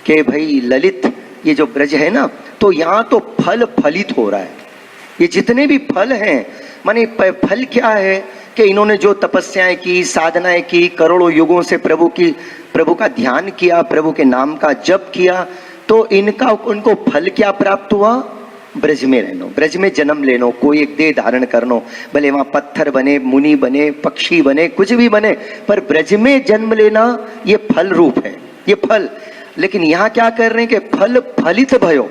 कि भाई ललित, ये जो ब्रज है ना, तो यहाँ तो फल फलित हो रहा है। ये जितने भी फल हैं, माने फल क्या है कि इन्होंने जो तपस्याएं की, साधनाएं की, करोड़ों युगों से प्रभु का ध्यान किया, प्रभु के नाम का जप किया, तो इनका उनको फल क्या प्राप्त हुआ, ब्रज में रहनो, ब्रज में जन्म लेनो, कोई एक देह धारण करनो, भले वहां पत्थर बने, मुनि बने, पक्षी बने, कुछ भी बने, पर ब्रज में जन्म लेना ये फल रूप है, ये फल। लेकिन यहां क्या कर रहे हैं कि फल फलित भयो।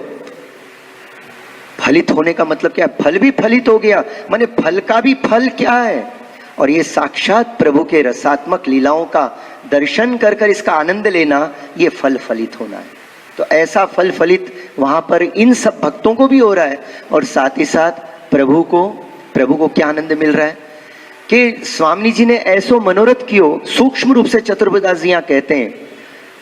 फलित होने का मतलब क्या है, फल भी फलित हो गया, माने फल का भी फल क्या है, और ये साक्षात प्रभु के रसात्मक लीलाओं का दर्शन कर कर इसका आनंद लेना, ये फल फलित होना है। तो ऐसा फल फलित वहां पर इन सब भक्तों को भी हो रहा है, और साथ ही साथ प्रभु को क्या आनंद मिल रहा है कि स्वामी जी ने ऐसो मनोरथ कियो। सूक्ष्म रूप से चतुर्भुदास जी यहाँ कहते हैं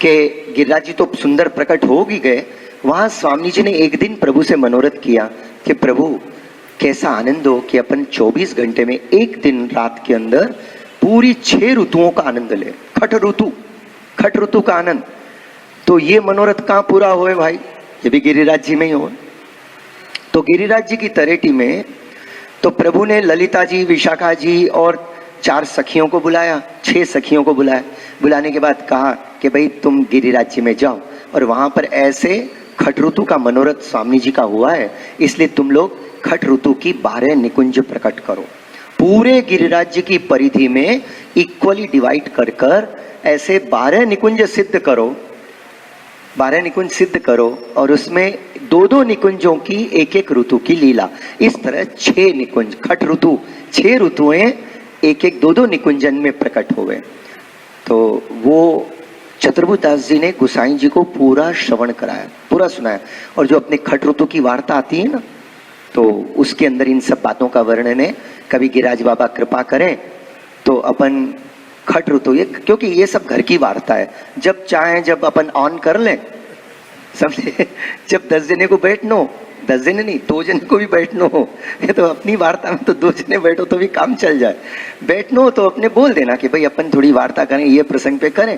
कि गिरिराज जी तो सुंदर प्रकट हो ही गए, वहां स्वामी जी ने एक दिन प्रभु से मनोरथ किया कि प्रभु कैसा आनंद हो कि अपन 24 घंटे में एक दिन रात के अंदर पूरी 6 ऋतुओं का आनंद ले, खट ऋतु का आनंद। तो ये मनोरथ कहाँ पूरा हुए भाई, ये भी गिरिराज जी में ही हो। तो गिरिराज जी की तरेटी में तो प्रभु ने ललिता जी, विशाखा जी और 4 सखियों को बुलाया, 6 सखियों को बुलाया। बुलाने के बाद कहा कि भाई तुम गिरिराज जी में जाओ, और वहां पर ऐसे खट ऋतु का मनोरथ स्वामी जी का हुआ है, इसलिए तुम लोग खट ऋतु की 12 निकुंज प्रकट करो। पूरे गिरिराज जी की परिधि में इक्वली डिवाइड कर कर ऐसे 12 निकुंज सिद्ध करो, 12 निकुंज सिद्ध करो, और उसमें 2-2 निकुंजों की एक ऋतु की लीला। इस तरह 6 निकुंज, खट ऋतु 6 ऋतुएं एक 2-2 निकुंजन में प्रकट हो गए। तो वो चतुर्भुदास जी ने गोसाई जी को पूरा श्रवण कराया, पूरा सुनाया। और जो अपने खट ऋतु की वार्ता आती है ना, तो उसके अंदर इन सब बातों का वर्णन है। कभी गिरिराज बाबा कृपा करें तो अपन खट ऋतु, ये क्योंकि ये सब घर की वार्ता है, जब चाहे जब अपन ऑन कर लें, समझे। जब 10 जने को बैठनो, 10 जने नहीं 2 जने को भी बैठनो हो, ये तो अपनी वार्ता में तो 2 जने बैठो तो भी काम चल जाए। बैठनो तो अपने बोल देना कि भाई अपन थोड़ी वार्ता करें, ये प्रसंग पे करें,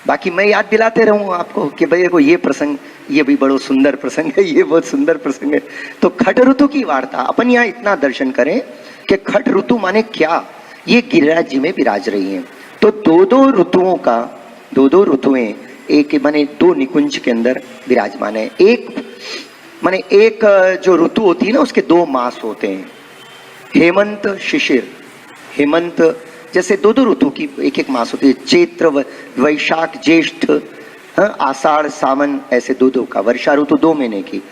बाकी मैं याद दिलाते रहूं आपको कि भाई देखो ये प्रसंग, ये भी बड़ो सुंदर प्रसंग है, ये बहुत सुंदर प्रसंग है। तो खट ऋतु की वार्ता अपन यहाँ इतना दर्शन करें कि खट ऋतु माने क्या, ये गिरिराज जी में विराज रही हैं। तो 2-2 ऋतुओं का, 2-2 ऋतुएं एक माने 2 निकुंज के अंदर विराजमान है। एक माने एक जो ऋतु होती है ना, उसके 2 मास होते हैं, हेमंत शिशिर। हेमंत जैसे 2-2 ऋतु की एक मास होती है, चैत्र वैशाख ज्येष्ठ, आषाढ़ सावन, ऐसे 2-2 का। वर्षा ऋतु 2 महीने की,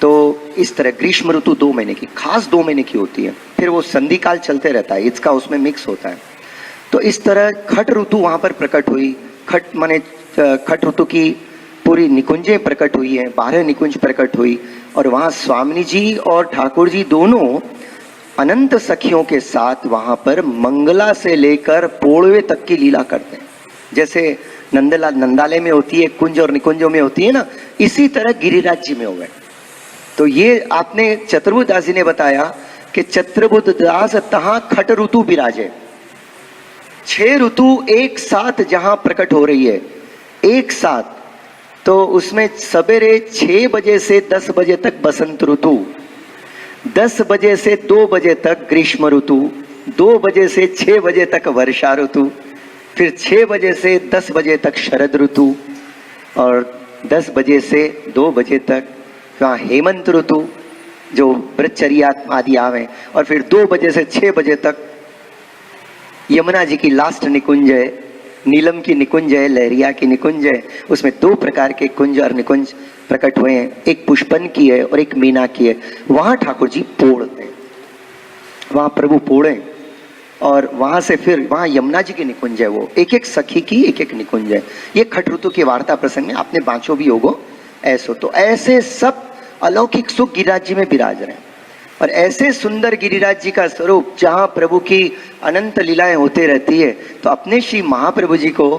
तो इस तरह ग्रीष्म ऋतु 2 महीने की, खास 2 महीने की होती है, फिर वो संधि काल चलते रहता है, इसका उसमें मिक्स होता है। तो इस तरह खट ऋतु वहां पर प्रकट हुई। खट माने खट ऋतु की पूरी निकुंजें प्रकट हुई है, 12 निकुंज प्रकट हुई, और वहां स्वामी जी और ठाकुर जी दोनों अनंत सखियों के साथ वहां पर मंगला से लेकर पोड़वे तक की लीला करते हैं। जैसे नंदालय में होती है, कुंज और निकुंजों में होती है ना, इसी तरह गिरिराज जी में हो गए। तो ये आपने चतुर्भुज दास जी ने बताया कि चतुर्भुज दास तहां खट ऋतु विराजे। 6 ऋतु एक साथ जहां प्रकट हो रही है, एक साथ, तो उसमें सवेरे 6 बजे से 10 बजे तक बसंत ऋतु, 10 बजे से 2 बजे तक ग्रीष्म ऋतु, 2 बजे से 6 बजे तक वर्षा ऋतु, फिर 6 बजे से 10 बजे तक शरद ऋतु, और 10 बजे से 2 बजे तक वहाँ हेमंत ऋतु जो ब्रह्मचर्या आदि आवे, और फिर 2 बजे से 6 बजे तक यमुना जी की लास्ट निकुंज है, नीलम की निकुंज है, लहरिया की निकुंज है। उसमें 2 प्रकार के कुंज और निकुंज प्रकट हुए हैं, एक पुष्पन की है और एक मीना की है। वहां ठाकुर जी पोड़ते, वहां प्रभु पोड़े, और वहां से फिर वहां यमुना जी की निकुंज है, वो एक एक सखी की एक एक निकुंज है। ये खट ऋतु की वार्ता प्रसंग में आपने बाँचो भी होगो ऐसो। तो ऐसे सब अलौकिक सुख गिरिराज जी में विराज रहे, और ऐसे सुंदर गिरिराज जी का स्वरूप जहां प्रभु की अनंत लीलाएं होते रहती है, तो अपने श्री महाप्रभु जी को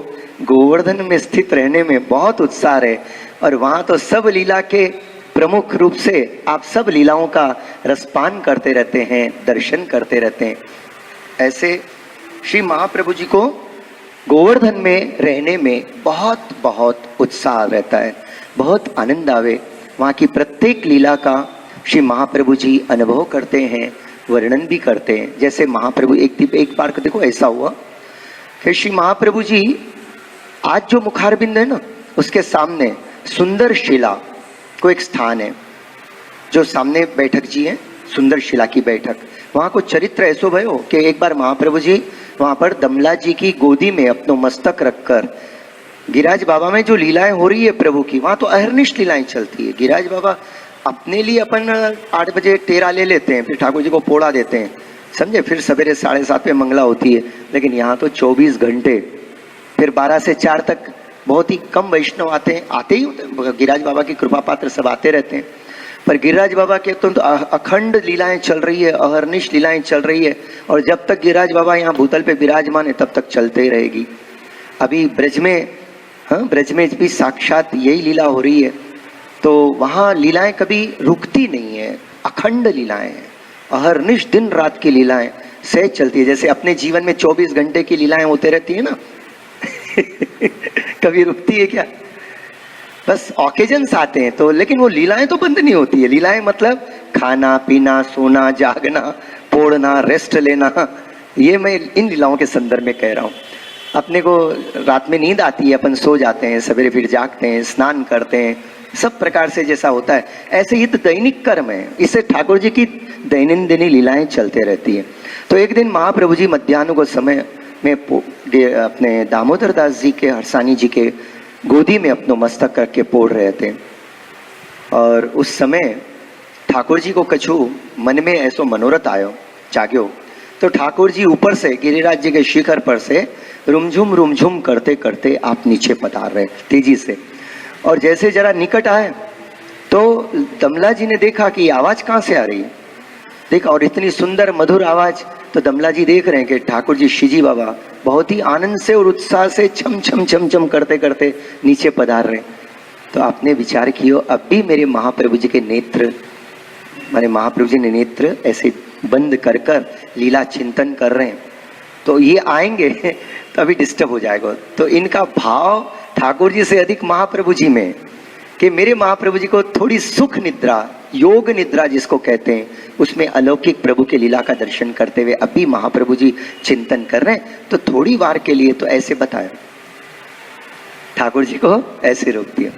गोवर्धन में स्थित रहने में बहुत उत्साह है। और वहां तो सब लीला के प्रमुख रूप से आप सब लीलाओं का रसपान करते रहते हैं, दर्शन करते रहते हैं। ऐसे श्री महाप्रभु जी को गोवर्धन में रहने में बहुत बहुत उत्साह रहता है, बहुत आनंद आवे। वहाँ की प्रत्येक लीला का श्री महाप्रभु जी अनुभव करते हैं, वर्णन भी करते हैं। जैसे महाप्रभु एक बार देखो ऐसा हुआ कि श्री महाप्रभु जी आज जो मुखारबिंद है ना, उसके सामने सुंदर शिला को एक स्थान है, जो सामने बैठक जी है, सुंदर शिला की बैठक। वहाँ को चरित्र ऐसो भयो कि एक बार महाप्रभु जी वहाँ पर दमला जी की गोदी में अपनो मस्तक रखकर गिरिराज बाबा में जो लीलाएं हो रही है प्रभु की, वहाँ तो अहर्निश लीलाएं चलती है। गिरिराज बाबा अपने लिए अपन 8 बजे टेरा ले लेते हैं, फिर ठाकुर जी को पोड़ा देते हैं, समझे, फिर सवेरे 7:30 पे मंगला होती है। लेकिन यहाँ तो 24 घंटे, फिर 12 से 4 तक बहुत ही कम वैष्णव आते ही होते हैं। गिरिराज बाबा की कृपा पात्र सब आते रहते हैं, पर गिरिराज बाबा के तो अखंड लीलाएं चल रही है, अहर्निश लीलाएं चल रही है। और जब तक गिरिराज बाबा यहाँ भूतल पे विराजमान है, तब तक चलते ही रहेगी। अभी ब्रज में, हाँ, ब्रज में भी साक्षात यही लीला हो रही है। तो वहाँ लीलाएं कभी रुकती नहीं है, अखंड लीलाएं हैं, अहर्निश दिन रात की लीलाएं सहज चलती है। जैसे अपने जीवन में 24 घंटे की लीलाएं होते रहती है ना कभी रुकती है क्या? बस ऑकेजन्स आते हैं तो, लेकिन वो लीलाएं तो बंद नहीं होती है। लीलाएं मतलब खाना पीना, सोना, जागना, पोड़ना, रेस्ट लेना, ये मैं इन लीलाओं के संदर्भ में कह रहा हूँ। अपने को रात में नींद आती है, अपन सो जाते हैं, सवेरे फिर जागते हैं, स्नान करते हैं, सब प्रकार से जैसा होता है, ऐसे ही तो दैनिक कर्म है। इससे ठाकुर जी की दैनंदिनी लीलाएं चलते रहती है। तो एक दिन महाप्रभु जी मध्याह्न को समय में अपने दामोदर दास जी के, हरसानी जी के गोदी में अपनो मस्तक करके पोड़ रहे थे, और उस समय ठाकुर जी को कछु मन में ऐसो मनोरथ आयो, जाग्यो। तो ठाकुर जी ऊपर से, गिरिराज जी के शिखर पर से रुमझुम करते करते आप नीचे पधार रहे तेजी से। और जैसे जरा निकट आए तो दमला जी ने देखा कि आवाज कहाँ से आ रही है, देखा, और इतनी सुंदर मधुर आवाज। तो दमला जी देख रहे हैं कि ठाकुर जी शिजी बाबा बहुत ही आनंद से और उत्साह से छम छम छम छम करते करते नीचे पधार रहे। तो आपने विचार किया, अब भी मेरे महाप्रभु जी के नेत्र, माने महाप्रभु जी ने नेत्र ऐसे बंद कर कर लीला चिंतन कर रहे हैं, तो ये आएंगे तो अभी डिस्टर्ब हो जाएगा। तो इनका भाव ठाकुर जी से अधिक महाप्रभु जी में, कि मेरे महाप्रभु जी को थोड़ी सुख निद्रा, योग निद्रा जिसको कहते हैं, उसमें अलौकिक प्रभु के लीला का दर्शन करते हुए अभी महाप्रभु जी चिंतन कर रहे हैं। तो थोड़ी बार के लिए तो ऐसे बताया, ठाकुर जी को ऐसे रोक दिया।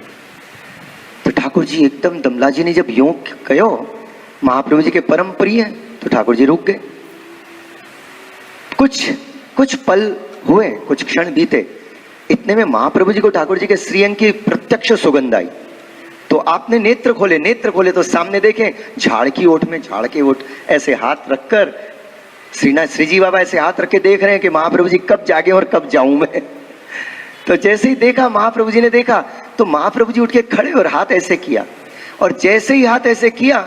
तो ठाकुर जी एकदम, दमला जी ने जब यूं कहो महाप्रभु जी के परम प्रिय, तो ठाकुर जी रुक गए। कुछ पल हुए, कुछ क्षण बीते, इतने में महाप्रभु जी को ठाकुर जी के श्रीअंग की प्रत्यक्ष सुगंध आई। तो तो आपने नेत्र खोले तो सामने देखें झाड़ की ओट में झाड़ के ओट ऐसे हाथ रखकर श्री जी बाबा ऐसे हाथ रख के देख रहे हैं कि महाप्रभु जी कब जागे और कब जाऊं मैं। तो जैसे ही देखा महाप्रभु जी ने देखा तो महाप्रभु जी उठ के खड़े और हाथ ऐसे किया, और जैसे ही हाथ ऐसे किया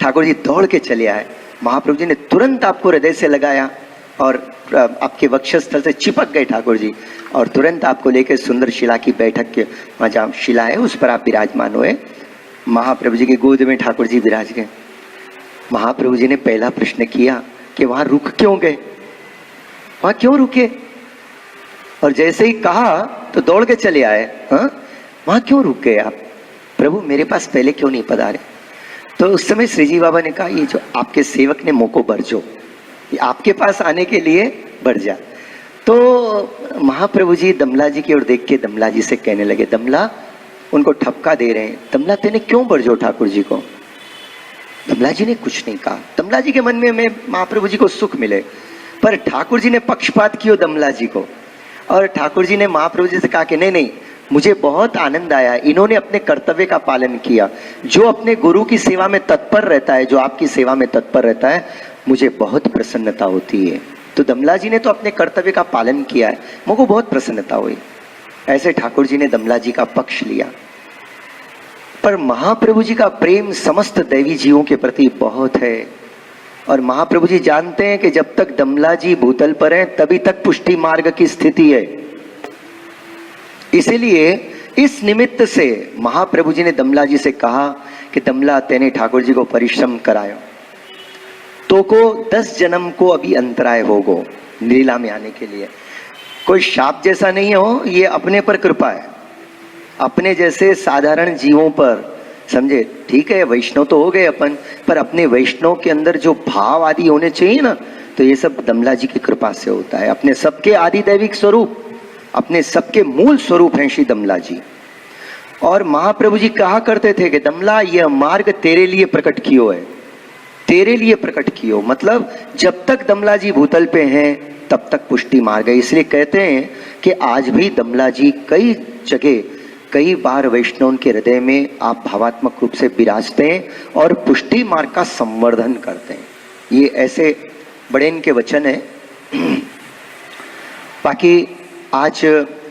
ठाकुर जी दौड़ के चले आए। महाप्रभु जी ने तुरंत आपको हृदय से लगाया और आपके वक्षस्थल से चिपक गए ठाकुर जी, और तुरंत आपको लेकर सुंदर शिला की बैठक के वहां जहाँ शिला है उस पर आप विराजमान हुए। महाप्रभु जी की गोद में ठाकुर जी विराज गए। महाप्रभु जी ने पहला प्रश्न किया कि वहां रुक क्यों गए, वहां क्यों रुके? और जैसे ही कहा तो दौड़ के चले आए। हाँ, वहां क्यों रुक गए आप प्रभु, मेरे पास पहले क्यों नहीं पधारे? तो उस समय श्री जी बाबा ने कहा ये जो आपके सेवक ने मोको बरजो, ये आपके पास आने के लिए बढ़ जा। तो महाप्रभु जी दमला जी की ओर देख के दमला जी से कहने लगे, दमला उनको ठपका दे रहे हैं, दमला तेने क्यों बरजो ठाकुर जी को? दमला जी ने कुछ नहीं कहा। दमला जी के मन में महाप्रभु जी को सुख मिले, पर ठाकुर जी ने पक्षपात किया दमला जी को, और ठाकुर जी ने महाप्रभु जी से कहा कि नहीं नहीं, मुझे बहुत आनंद आया, इन्होंने अपने कर्तव्य का पालन किया। जो अपने गुरु की सेवा में तत्पर रहता है, जो आपकी सेवा में तत्पर रहता है, मुझे बहुत प्रसन्नता होती है। तो दमला जी ने तो अपने कर्तव्य का पालन किया है, मुझको बहुत प्रसन्नता हुई। ऐसे ठाकुर जी ने दमला जी का पक्ष लिया। पर महाप्रभु जी का प्रेम समस्त दैवी जीवों के प्रति बहुत है, और महाप्रभु जी जानते हैं कि जब तक दमला जी भूतल पर हैं तभी तक पुष्टि मार्ग की स्थिति है। इसीलिए इस निमित्त से महाप्रभु जी ने दमला जी से कहा कि दमला तेने ठाकुर जी को परिश्रम करायो, तो को 10 जन्म को अभी अंतराय होगो लीला में आने के लिए। कोई शाप जैसा नहीं हो, ये अपने पर कृपा है, अपने जैसे साधारण जीवों पर, समझे? ठीक है, वैष्णव तो हो गए अपन, पर अपने वैष्णव के अंदर जो भाव आदि होने चाहिए ना, तो ये सब दमला जी की कृपा से होता है। अपने सबके आदि दैविक स्वरूप, अपने सबके मूल स्वरूप हैं श्री दमला जी। और महाप्रभु जी कहा करते थे कि दमला यह मार्ग तेरे लिए प्रकट कियो है, तेरे लिए प्रकट कियो। मतलब जब तक दमला जी भूतल पे हैं तब तक पुष्टि मार्ग है। इसलिए कहते हैं कि आज भी दमला जी कई जगह कई बार वैष्णव के हृदय में आप भावात्मक रूप से विराजते हैं और पुष्टि मार्ग का संवर्धन करते हैं। ये ऐसे बड़े इनके वचन है। बाकी आज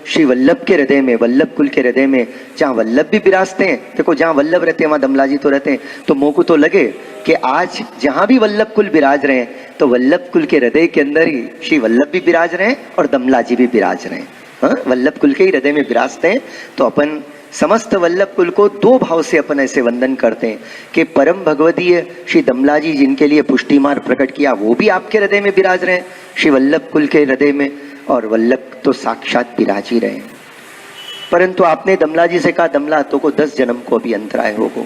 श्री वल्लभ के हृदय में, वल्लभ कुल के हृदय में जहाँ वल्लभ भी विराजते हैं, देखो जहाँ वल्लभ रहते हैं वहाँ दमला जी तो रहते हैं, तो मोको तो लगे कि आज जहाँ भी वल्लभ कुल विराज रहे हैं तो वल्लभ कुल के हृदय के अंदर ही श्री वल्लभ भी विराज रहे हैं और दमला जी भी विराज रहे हैं। हाँ, वल्लभ कुल के ही हृदय में विराजते हैं। तो अपन समस्त वल्लभ कुल को दो भाव से अपन ऐसे वंदन करते हैं कि परम भगवदीय श्री दमला जी जिनके लिए पुष्टि मार्ग प्रकट किया, वो भी आपके हृदय में विराज रहे हैं श्री वल्लभ कुल के हृदय में, और वल्लभ तो साक्षात विराज ही रहे हैं। परंतु आपने दमला जी से कहा दमला तो को 10 जन्म को अभी अंतराय होगो,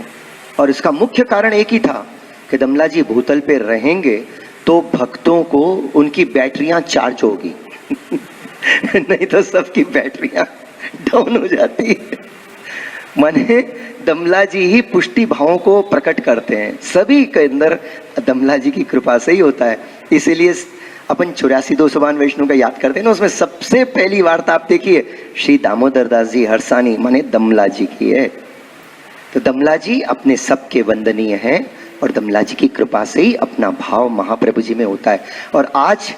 और इसका मुख्य कारण एक ही था कि दमला जी भूतल पे रहेंगे तो भक्तों को उनकी बैटरियां चार्ज होगी नहीं तो सबकी बैटरियां डाउन हो जाती है। माने दमला जी ही पुष्टि भावों को प्रकट करते हैं, सभी के अंदर दमला जी की कृपा से ही होता है। इसीलिए अपन 84-252 वैष्णव का याद करते हैं ना, उसमें सबसे पहली वार्ता आप देखिए श्री दामोदर दास जी हरसानी माने दमला जी की है। तो दमला जी अपने सबके वंदनीय हैं और दमला जी की कृपा से ही अपना भाव महाप्रभु जी में होता है। और आज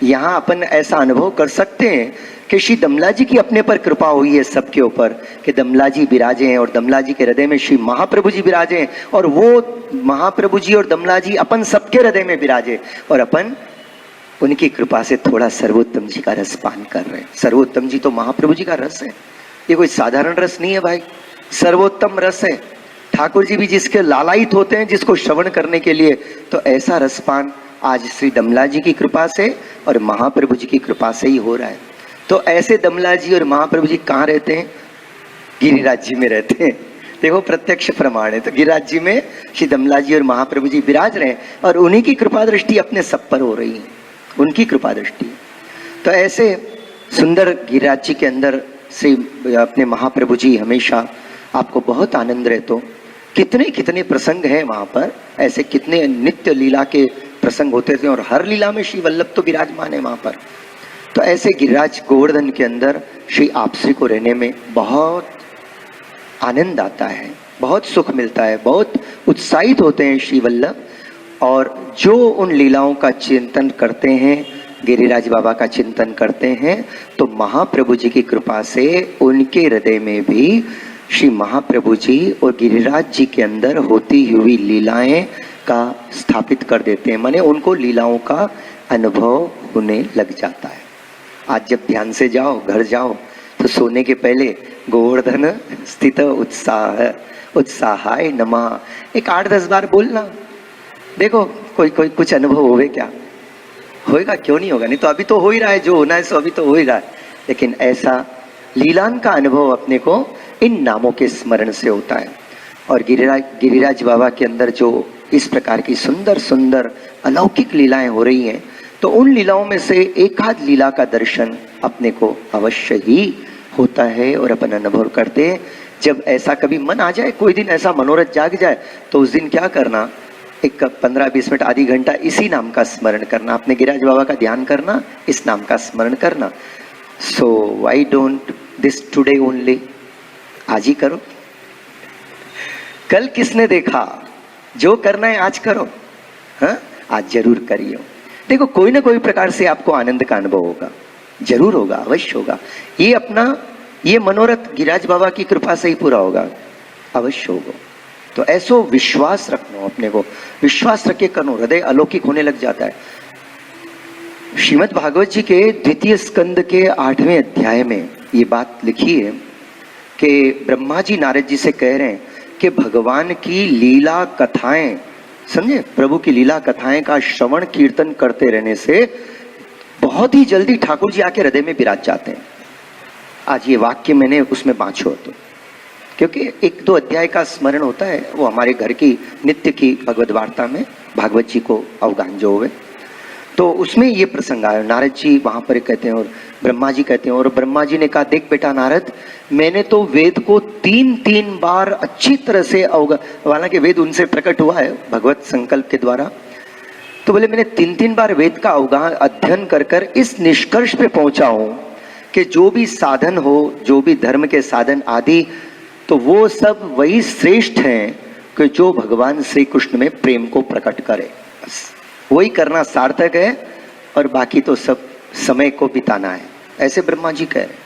यहाँ अपन ऐसा अनुभव कर सकते हैं कि श्री दमला जी की अपने पर कृपा हुई है सबके ऊपर कि दमला जी विराजे हैं और दमला जी के हृदय में श्री महाप्रभु जी विराजे हैं, और वो महाप्रभु जी और दमला जी अपन सबके हृदय में विराजे, और अपन उनकी कृपा से थोड़ा सर्वोत्तम जी का रस पान कर रहे हैं। सर्वोत्तम जी तो महाप्रभु जी का रस है, ये कोई साधारण रस नहीं है भाई, सर्वोत्तम रस है। ठाकुर जी भी जिसके लालायित होते हैं जिसको श्रवण करने के लिए, तो ऐसा रसपान आज श्री दमला जी की कृपा से और महाप्रभु जी की कृपा से ही हो रहा है। तो ऐसे दमला जी और महाप्रभु जी कहाँ रहते हैं? गिरिराज जी में रहते हैं। देखो प्रत्यक्ष प्रमाण है। तो गिरिराज जी में श्री दमला जी और महाप्रभु जी विराज रहे हैं और उन्हीं की कृपा दृष्टि अपने सब पर हो रही है, उनकी कृपा दृष्टि। तो ऐसे सुंदर गिरिराज जी के अंदर से अपने महाप्रभु जी हमेशा आपको बहुत आनंद रहे। तो कितने कितने प्रसंग हैं वहां पर, ऐसे कितने नित्य लीला के प्रसंग होते थे, और हर लीला में श्री वल्लभ तो विराजमान है वहां पर। तो ऐसे गिरिराज गोवर्धन के अंदर श्री आपसी को रहने में बहुत आनंद आता है। बहुत सुख मिलता है, बहुत उत्साहित होते हैं श्री वल्लभ। और जो उन लीलाओं का चिंतन करते हैं, गिरिराज बाबा का चिंतन करते हैं, तो महाप्रभु जी की कृपा से उनके हृदय में भी श्री महाप्रभु जी और गिरिराज जी के अंदर होती हुई लीलाएं का स्थापित कर देते हैं, माने उनको लीलाओं का अनुभव होने लग जाता है। आज जब ध्यान से जाओ, घर जाओ, तो सोने के पहले गोवर्धन स्थित उत्साहाय नमः एक 8-10 बार बोलना। देखो कोई कुछ अनुभव होवे क्या? होएगा, क्यों नहीं होगा? नहीं तो अभी तो हो ही रहा है, जो होना है सो अभी तो हो ही रहा है। लेकिन ऐसा लीलान का अनुभव अपने को इन नामों के स्मरण से होता है। और गिरिराज बाबा के अंदर जो इस प्रकार की सुंदर सुंदर अलौकिक लीलाएं हो रही हैं, तो उन लीलाओं में से एक आध लीला का दर्शन अपने को अवश्य ही होता है और अपन अनुभव करते हैं। जब ऐसा कभी मन आ जाए, कोई दिन ऐसा मनोरथ जाग जाए, तो उस दिन क्या करना, एक 15-20 मिनट आधी घंटा इसी नाम का स्मरण करना, अपने गिरिराज बाबा का ध्यान करना, इस नाम का स्मरण करना। So why don't this today only? आज ही करो। कल किसने देखा? जो करना है आज करो। हाँ, आज जरूर करियो। देखो कोई ना कोई प्रकार से आपको आनंद का अनुभव होगा, जरूर होगा, अवश्य होगा। ये अपना ये मनोरथ गिरिराज बाबा की कृपा से ही पूरा होगा, अवश्य होगा। तो ऐसो विश्वास रखना, अपने को विश्वास रख के करो, हृदय अलौकिक होने लग जाता है। श्रीमद् भागवत जी के 2 स्कंद के 8वें अध्याय में ये बात लिखी है कि ब्रह्मा जी नारद जी से कह रहे हैं कि भगवान की लीला कथाएं, समझे, प्रभु की लीला कथाएं का श्रवण कीर्तन करते रहने से बहुत ही जल्दी ठाकुर जी आके हृदय में विराज जाते हैं। आज ये वाक्य मैंने उसमें बांछो, तो क्योंकि 1-2 अध्याय का स्मरण होता है, वो हमारे घर की नित्य की भगवद वार्ता में भागवत जी को अवगान जो हुए, तो उसमें ये प्रसंग आया। नारद जी वहां पर कहते हैं और ब्रह्मा जी कहते हैं, और ब्रह्मा जी ने कहा, देख बेटा नारद, मैंने तो वेद को 3-3 बार अच्छी तरह से हालांकि वेद उनसे प्रकट हुआ है भगवत संकल्प के द्वारा, तो बोले मैंने 3-3 बार वेद का अवगाहन अध्ययन कर कर इस निष्कर्ष पे पहुंचा हूं कि जो भी साधन हो, जो भी धर्म के साधन आदि, तो वो सब वही श्रेष्ठ हैं कि जो भगवान श्री कृष्ण में प्रेम को प्रकट करे, बस वही करना सार्थक है, और बाकी तो सब समय को बिताना है। ऐसे ब्रह्मा जी कह रहे।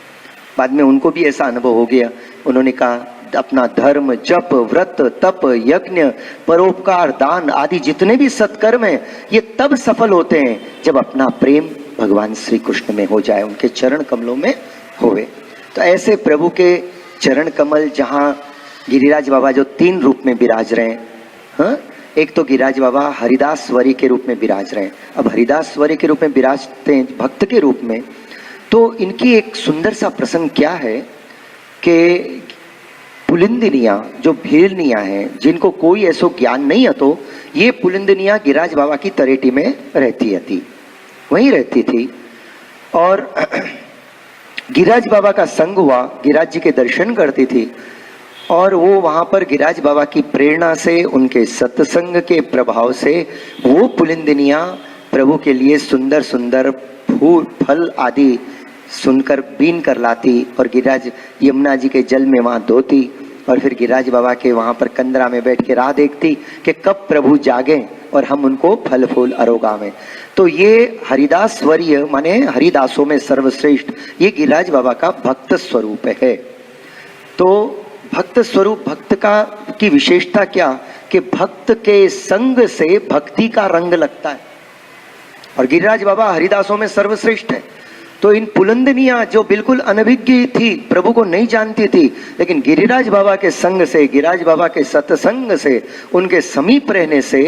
बाद में उनको भी ऐसा अनुभव हो गया, उन्होंने कहा अपना धर्म, जप, व्रत, तप, यज्ञ, परोपकार, दान आदि जितने भी सत्कर्म हैं, ये तब सफल होते हैं जब अपना प्रेम भगवान श्री कृष्ण में हो जाए, उनके चरण कमलों में होवे। तो ऐसे प्रभु के चरण कमल, जहाँ गिरिराज बाबा जो 3 रूप में विराज रहे हैं, हाँ, एक तो गिरिराज बाबा हरिदास स्वरी के रूप में विराज रहे हैं। अब हरिदास स्वरी के रूप में विराजते हैं भक्त के रूप में, तो इनकी एक सुंदर सा प्रसंग क्या है कि पुलिंदिनिया जो भेलनिया हैं, जिनको कोई ऐसा ज्ञान नहीं है, तो ये पुलिंदिनिया गिरिराज बाबा की तरेटी में रहती थी, वहीं रहती थी। और गिरिराज बाबा का संग हुआ, गिरिराज जी के दर्शन करती थी, और वो वहां पर गिरिराज बाबा की प्रेरणा से, उनके सत्संग के प्रभाव से वो पुलिंदिनिया प्रभु के लिए सुंदर सुंदर फूल फल आदि सुनकर बीन कर लाती, और गिरिराज यमुना जी के जल में वहां धोती, और फिर गिरिराज बाबा के वहां पर कंदरा में बैठ के राह देखती कि कब प्रभु जागे और हम उनको फल फूल अरोगावें। तो ये हरिदास वर्य माने हरिदासों में सर्वश्रेष्ठ, ये गिरिराज बाबा का भक्त स्वरूप है। तो भक्त स्वरूप, भक्त का की विशेषता क्या कि भक्त के संग से भक्ति का रंग लगता है, और गिरिराज बाबा हरिदासों में सर्वश्रेष्ठ है। तो इन पुलंदनिया जो बिल्कुल अनभिज्ञ थी, प्रभु को नहीं जानती थी, लेकिन गिरिराज बाबा के संग से, गिरिराज बाबा के सत्संग से, उनके समीप रहने से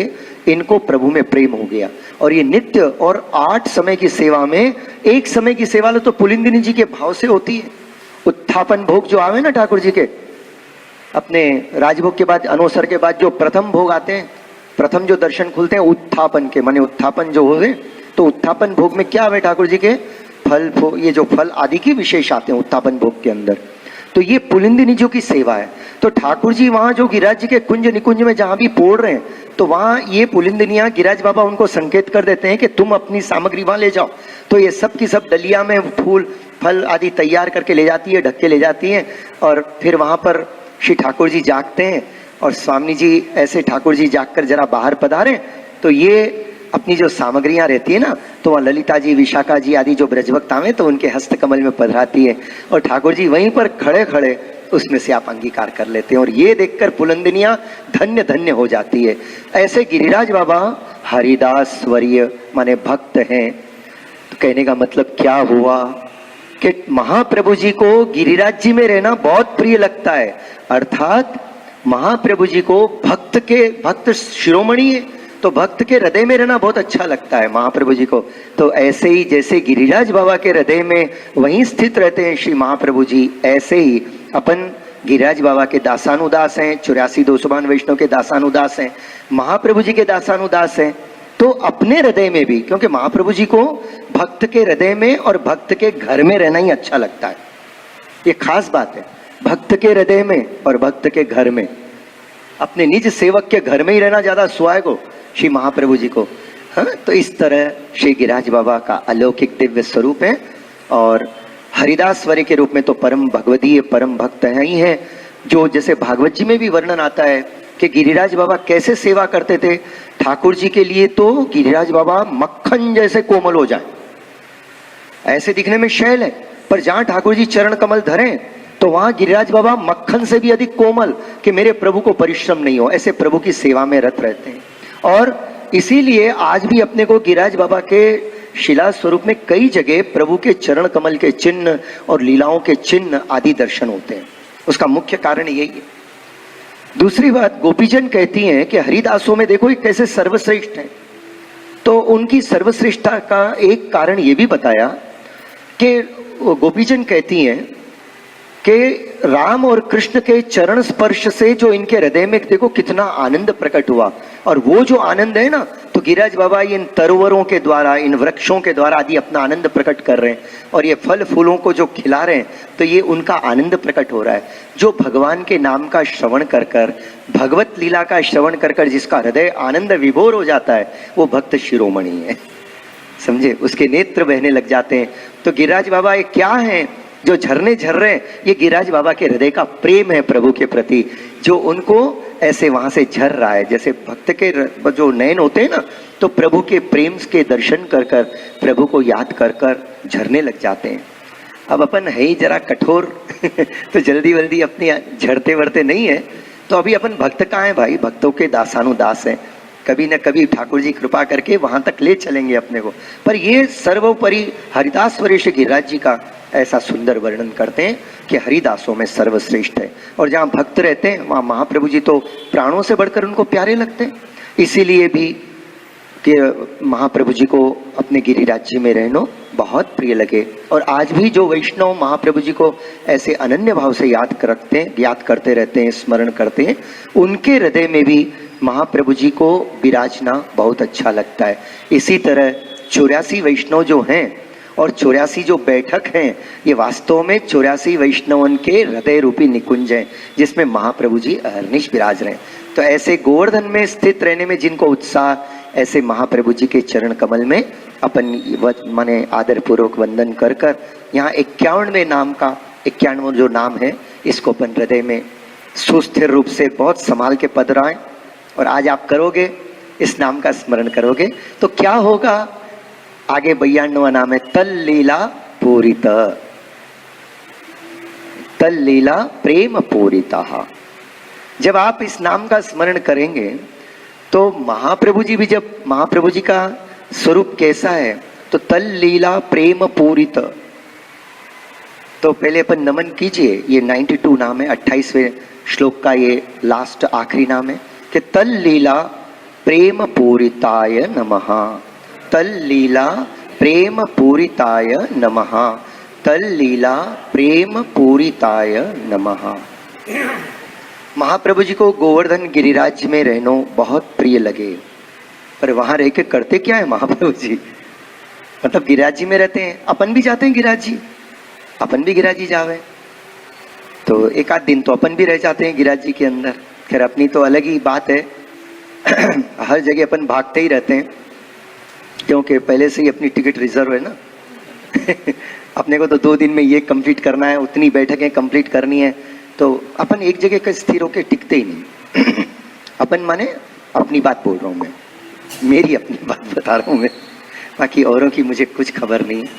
इनको प्रभु में प्रेम हो गया। और ये नित्य और 8 समय की सेवा में एक समय की सेवा तो पुलिंदिनी जी के भाव से होती है। उत्थापन भोग जो आवे ना ठाकुर जी के, अपने राजभोग के बाद, अनोसर के बाद जो प्रथम भोग आते हैं, प्रथम जो दर्शन खुलते हैं उत्थापन के, माने उत्थापन जो हो गए, तो उत्थापन भोग में क्या आवे ठाकुर जी के फल, ये जो फल आदि की विशेष आते हैं उत्थापन भोग के अंदर। तो ये पुलिंदिनी जी की सेवा है। तो ठाकुर जी वहां जो गिरिराज जी के कुंज निकुंज में जहां भी पोड़ रहे हैं, तो वहां ये पुलिंदिनियां गिरिराज बाबा उनको संकेत कर देते हैं कि तुम अपनी सामग्री वहां ले जाओ। तो ये सब की सब डलिया में फूल फल आदि तैयार करके ले जाती है, ढक के ले जाती है, और फिर वहां पर श्री ठाकुर जी जागते हैं और स्वामी जी ऐसे ठाकुर जी जागकर जरा बाहर पधारे तो ये अपनी जो सामग्रियां रहती है ना, तो वहाँ ललिता जी, विशाखा जी आदि जो ब्रजभक्ताएं तो उनके हस्त कमल में पधराती है और ठाकुर जी वहीं पर खड़े खड़े उसमें से आप अंगीकार कर लेते हैं और ये देखकर पुलंदनिया धन्य धन्य हो जाती है। ऐसे गिरिराज बाबा हरिदास वर्य माने भक्त हैं। तो कहने का मतलब क्या हुआ कि महाप्रभु जी को गिरिराज जी में रहना बहुत प्रिय लगता है, अर्थात महाप्रभु जी को भक्त शिरोमणि है तो भक्त के हृदय में रहना बहुत अच्छा लगता है महाप्रभु जी को। तो ऐसे ही जैसे गिरिराज बाबा के हृदय में वहीं स्थित रहते हैं श्री महाप्रभु जी, ऐसे ही अपन गिरिराज बाबा के दासानुदास हैं, 84 252 वैष्णव के दासानुदास हैं, महाप्रभु जी के दासानुदास हैं। तो अपने हृदय में भी, क्योंकि महाप्रभु जी को भक्त के हृदय में और भक्त के घर में रहना ही अच्छा लगता है, ये खास बात है। भक्त के हृदय में और भक्त के घर में, अपने निज सेवक के घर में ही रहना ज्यादा सुहाग हो श्री महाप्रभु जी को। हाँ, तो इस तरह श्री गिरिराज बाबा का अलौकिक दिव्य स्वरूप है। और हरिदास वरे के रूप में तो परम भगवदीय परम भक्त हैं ही हैं, जो जैसे भागवत जी में भी वर्णन आता है कि गिरिराज बाबा कैसे सेवा करते थे ठाकुर जी के लिए। तो गिरिराज बाबा मक्खन जैसे कोमल हो जाए, ऐसे दिखने में शैल है, पर जहां ठाकुर जी चरण कमल धरें तो वहां गिरिराज बाबा मक्खन से भी अधिक कोमल कि मेरे प्रभु को परिश्रम नहीं हो, ऐसे प्रभु की सेवा में रत रहते हैं। और इसीलिए आज भी अपने को गिरिराज बाबा के शिला स्वरूप में कई जगह प्रभु के चरण कमल के चिन्ह और लीलाओं के चिन्ह आदि दर्शन होते हैं। उसका मुख्य कारण यही है। दूसरी बात, गोपीजन कहती हैं कि हरिदासों में देखो ये कैसे सर्वश्रेष्ठ हैं। तो उनकी सर्वश्रेष्ठता का एक कारण ये भी बताया कि गोपीजन कहती हैं कि राम और कृष्ण के चरण स्पर्श से जो इनके हृदय में देखो कितना आनंद प्रकट हुआ। और वो जो आनंद है ना, तो गिरिराज बाबा इन तरोवरों के द्वारा, इन वृक्षों के द्वारा आदि अपना आनंद प्रकट कर रहे हैं। और ये फल फूलों को जो खिला रहे हैं तो ये उनका आनंद प्रकट हो रहा है। जो भगवान के नाम का श्रवण कर कर, भगवत लीला का श्रवण कर कर जिसका हृदय आनंद विभोर हो जाता है, वो भक्त शिरोमणि है, समझे, उसके नेत्र बहने लग जाते हैं। तो गिरिराज बाबा ये क्या है जो झरने झर रहे हैं, ये गिरिराज बाबा के हृदय का प्रेम है प्रभु के प्रति, जो उनको ऐसे वहां से झर रहा है। जैसे भक्त के जो नयन होते हैं ना, तो प्रभु के प्रेम के दर्शन कर कर, प्रभु को याद कर कर झरने लग जाते हैं। अब अपन है ही जरा कठोर तो जल्दी जल्दी अपनी झरते वरते नहीं है। तो अभी अपन भक्त कहाँ है भाई, भक्तों के दासानुदास हैं, कभी न कभी ठाकुर जी कृपा करके वहां तक ले चलेंगे अपने को। पर ये सर्वोपरि हरिदास वरिष्ठ गिरिराज जी का ऐसा सुंदर वर्णन करते हैं कि हरिदासों में सर्वश्रेष्ठ है। और जहाँ भक्त रहते हैं वहाँ महाप्रभु जी तो प्राणों से बढ़कर उनको प्यारे लगते हैं। इसीलिए भी कि महाप्रभु जी को अपने गिरिराज जी में रहना बहुत प्रिय लगे। और आज भी जो वैष्णव महाप्रभु जी को ऐसे अनन्य भाव से याद करते रहते हैं, स्मरण करते हैं, उनके हृदय में भी महाप्रभु जी को विराजना बहुत अच्छा लगता है। इसी तरह 84 वैष्णव जो हैं और 84 जो बैठक हैं, ये वास्तव में 84 वैष्णवन के हृदय रूपी निकुंज हैं, जिसमें महाप्रभु जी अहर्निश विराज रहे हैं। तो ऐसे गोवर्धन में स्थित रहने में जिनको उत्साह, ऐसे महाप्रभु जी के चरण कमल में अपन माने आदर पूर्वक वंदन कर कर यहाँ 51वें नाम का 91 जो नाम है, इसको अपन हृदय में सुस्थिर रूप से बहुत संभाल के पद रहे। और आज आप करोगे, इस नाम का स्मरण करोगे तो क्या होगा, आगे 92वां नाम है तल लीला पूरित, तल लीला प्रेम पूरिता। जब आप इस नाम का स्मरण करेंगे तो महाप्रभु जी भी, जब महाप्रभु जी का स्वरूप कैसा है, तो तल लीला प्रेम पूरित। तो पहले अपन नमन कीजिए, ये 92 नाम है, 28वें श्लोक का ये लास्ट आखिरी नाम है कि तल लीला प्रेम पूरिताय नमः, तल लीला प्रेम पूरिताय नमः, तल लीला प्रेम पूरिताय नमः। महाप्रभु जी को गोवर्धन गिरिराज में रहना बहुत प्रिय लगे, पर वहां रह के करते क्या है महाप्रभु जी, मतलब गिरिराज जी में रहते हैं, अपन भी जाते हैं गिरिराज जी, अपन भी गिरिराज जी जावे, तो एक आध दिन तो अपन भी रह जाते हैं गिरिराज जी के अंदर। खैर अपनी तो अलग ही बात है हर जगह अपन भागते ही रहते हैं, क्योंकि पहले से ही अपनी टिकट रिजर्व है ना अपने को तो 2 दिन में ये कंप्लीट करना है, उतनी बैठकें कंप्लीट करनी है, तो अपन एक जगह का स्थिर होके टिकते ही नहीं। अपन माने अपनी बात बोल रहा हूं मैं, मेरी अपनी बात बता रहा हूं मैं, बाकी औरों की मुझे कुछ खबर नहीं है,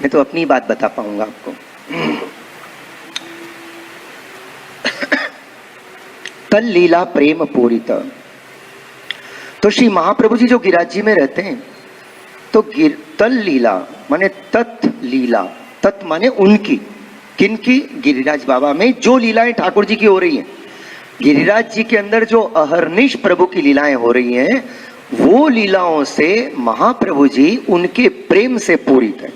मैं तो अपनी बात बता पाऊंगा आपको। तल लीला प्रेम पूरित। तो श्री महाप्रभु जी जो गिरिराज जी में रहते हैं, तो तल लीला माने तत् लीला, तत् माने उनकी, किनकी? गिरिराज बाबा में जो लीलाएं ठाकुर जी की हो रही हैं, गिरिराज जी के अंदर जो अहर्निश प्रभु की लीलाएं हो रही हैं, वो लीलाओं से महाप्रभु जी उनके प्रेम से पूरित है।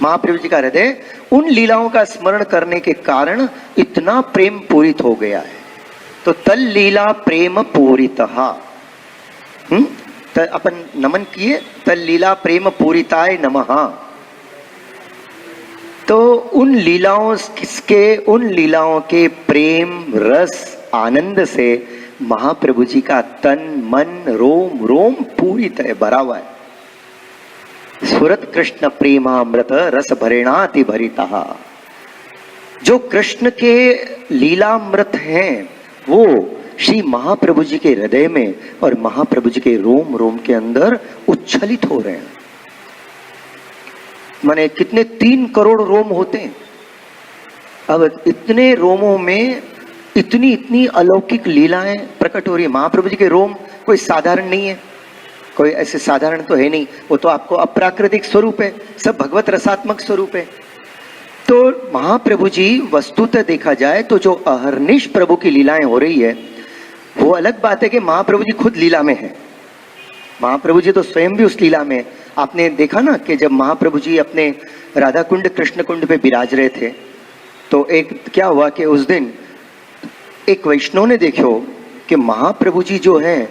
महाप्रभु जी का हृदय उन लीलाओं का स्मरण करने के कारण इतना प्रेम पूरित हो गया है। तो तल लीला प्रेम पूरितहा, अपन नमन किए, तल लीला प्रेम पूरिताय नमः। तो उन लीलाओं उन लीलाओं के प्रेम रस आनंद से महाप्रभु जी का तन मन रोम रोम पूरित है, भरा हुआ है। स्फुरत कृष्ण प्रेमामृत रस भरेणाति भरिता। जो कृष्ण के लीलामृत हैं वो श्री महाप्रभु जी के हृदय में और महाप्रभु जी के रोम रोम के अंदर उच्छलित हो रहे हैं। माने कितने 3 करोड़ रोम होते हैं। अब इतने रोमों में इतनी इतनी अलौकिक लीलाएं प्रकट हो रही है। महाप्रभु जी के रोम कोई साधारण नहीं है, कोई ऐसे साधारण तो है नहीं, वो तो आपको अप्राकृतिक स्वरूप है, सब भगवत रसात्मक स्वरूप है। तो महाप्रभु जी वस्तुतः देखा जाए तो जो अहर्निश प्रभु की लीलाएं हो रही है, वो अलग बात है कि महाप्रभु जी खुद लीला में है। महाप्रभु जी तो स्वयं भी उस लीला में। आपने देखा ना कि जब महाप्रभु जी अपने राधा कुंड कृष्ण कुंड पे विराज रहे थे, तो एक क्या हुआ कि उस दिन एक वैष्णव ने देखो कि महाप्रभु जी जो है,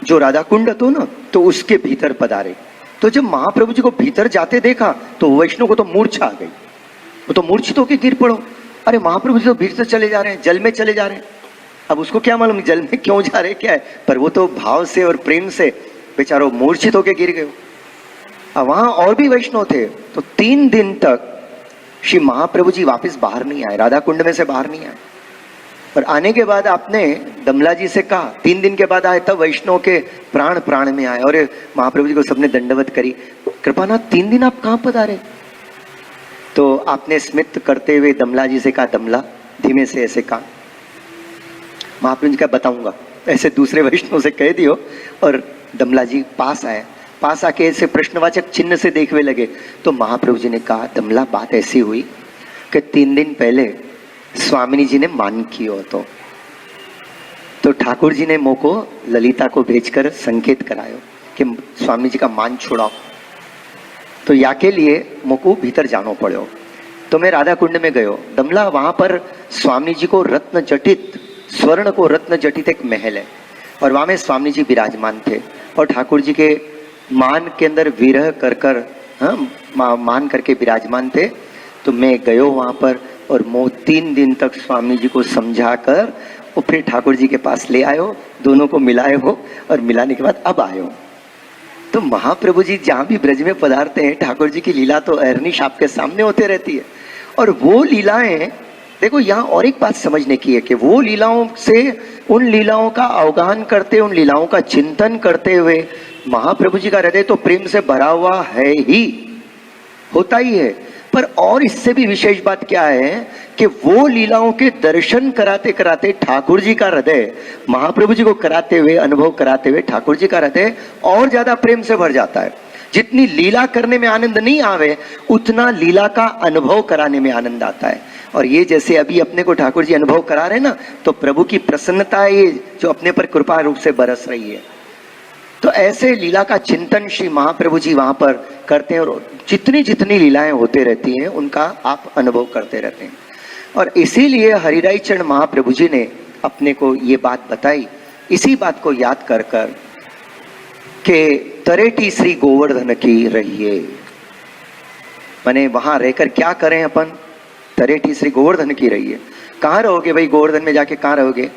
जो राधा कुंड तो ना, तो उसके भीतर पधारे। तो जब महाप्रभु जी को भीतर जाते देखा तो वैष्णव को तो मूर्छा आ गई, वो तो मूर्छित होकर गिर पड़ो। अरे महाप्रभु जी तो भीतर चले जा रहे हैं, जल में चले जा रहे हैं। अब उसको क्या मालूम जल में क्यों जा रहे क्या है, पर वो तो भाव से और प्रेम से बेचारो मूर्छित होकर गिर गए। अब वहां और भी वैष्णव थे। तो 3 दिन तक श्री महाप्रभु जी वापस बाहर नहीं आए, राधा कुंड में से बाहर नहीं आए। और आने के बाद आपने दमला जी से कहा, 3 दिन के बाद आए, तब वैष्णव के प्राण प्राण में आए और महाप्रभु जी को सबने दंडवत करी। कृपानाथ 3 दिन आप कहां पधारे? तो आपने स्मित करते हुए दमला जी से कहा, दमला धीमे से ऐसे कहा। महाप्रभु जी का बताऊंगा, ऐसे दूसरे वैष्णव से कह दियो। और दमला जी पास आए, पास आके ऐसे प्रश्नवाचक चिन्ह से देखने लगे। तो महाप्रभु जी ने कहा, दमला बात ऐसी हुई कि 3 दिन पहले स्वामिनी जी ने मान किया तो ठाकुर जी ने मोको ललिता को भेजकर संकेत करायो कि स्वामी जी का मान छुड़ाओ। तो या के लिए मोको भीतर जानो पड़ो। तो मैं राधा कुंड में गयो। दमला वहां पर स्वामी जी को रत्न जटित, स्वर्ण को रत्न जटित एक महल है और वहां में स्वामी जी विराजमान थे और ठाकुर जी के मान के अंदर विरह कर मान करके विराजमान थे। तो मैं गयो वहां पर और 3 दिन तक स्वामी जी को समझा कर और फिर ठाकुर जी के पास ले आयो, दोनों को मिलाए हो और मिलाने के बाद अब आयो। तो महाप्रभु जी जहां भी ब्रज में पधारते हैं, ठाकुर जी की लीला तो अहर्निश आपके सामने होते रहती है। और वो लीलाएं देखो, यहाँ और एक बात समझने की है कि वो लीलाओं से, उन लीलाओं का अवगाहन करते, उन लीलाओं का चिंतन करते हुए महाप्रभु जी का हृदय तो प्रेम से भरा हुआ है ही, होता ही है। पर और इससे भी विशेष बात क्या है कि वो लीलाओं के दर्शन कराते कराते ठाकुर जी का हृदय, महाप्रभु जी को कराते हुए, अनुभव कराते हुए ठाकुर जी का हृदय और ज्यादा प्रेम से भर जाता है। जितनी लीला करने में आनंद नहीं आवे, उतना लीला का अनुभव कराने में आनंद आता है। और ये जैसे अभी अपने को ठाकुर जी अनुभव करा रहे ना, तो प्रभु की प्रसन्नता ये जो अपने पर कृपा रूप से बरस रही है। तो ऐसे लीला का चिंतन श्री महाप्रभु जी वहां पर करते हैं और जितनी जितनी लीलाएं होते रहती हैं उनका आप अनुभव करते रहते हैं। और इसीलिए हरिराई चरण महाप्रभु जी ने अपने को ये बात बताई, इसी बात को याद कर कर के तरेटी श्री गोवर्धन की रहिए। माने वहां रहकर क्या करें अपन? तरेटी श्री गोवर्धन की रहिए। कहाँ रहोगे भाई? गोवर्धन में जाके कहाँ रहोगे?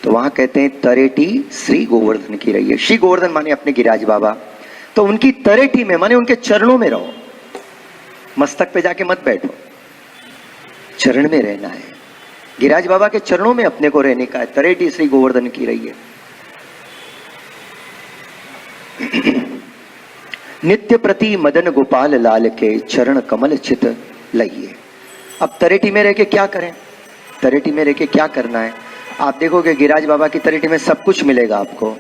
तो वहां कहते हैं तरेटी श्री गोवर्धन की रहिए। श्री गोवर्धन माने अपने गिरिराज बाबा, तो उनकी तरेटी में माने उनके चरणों में रहो। मस्तक पे जाके मत बैठो, चरण में रहना है। गिरिराज बाबा के चरणों में अपने को रहने का है। तरेटी श्री गोवर्धन की रही है। नित्य प्रति मदन गोपाल लाल के चरण कमल चित लइए। अब तरेटी में रह के क्या करें? तरेटी में रह के क्या करना है? आप देखोगे गिरिराज बाबा की तरेटी में सब कुछ मिलेगा, आपको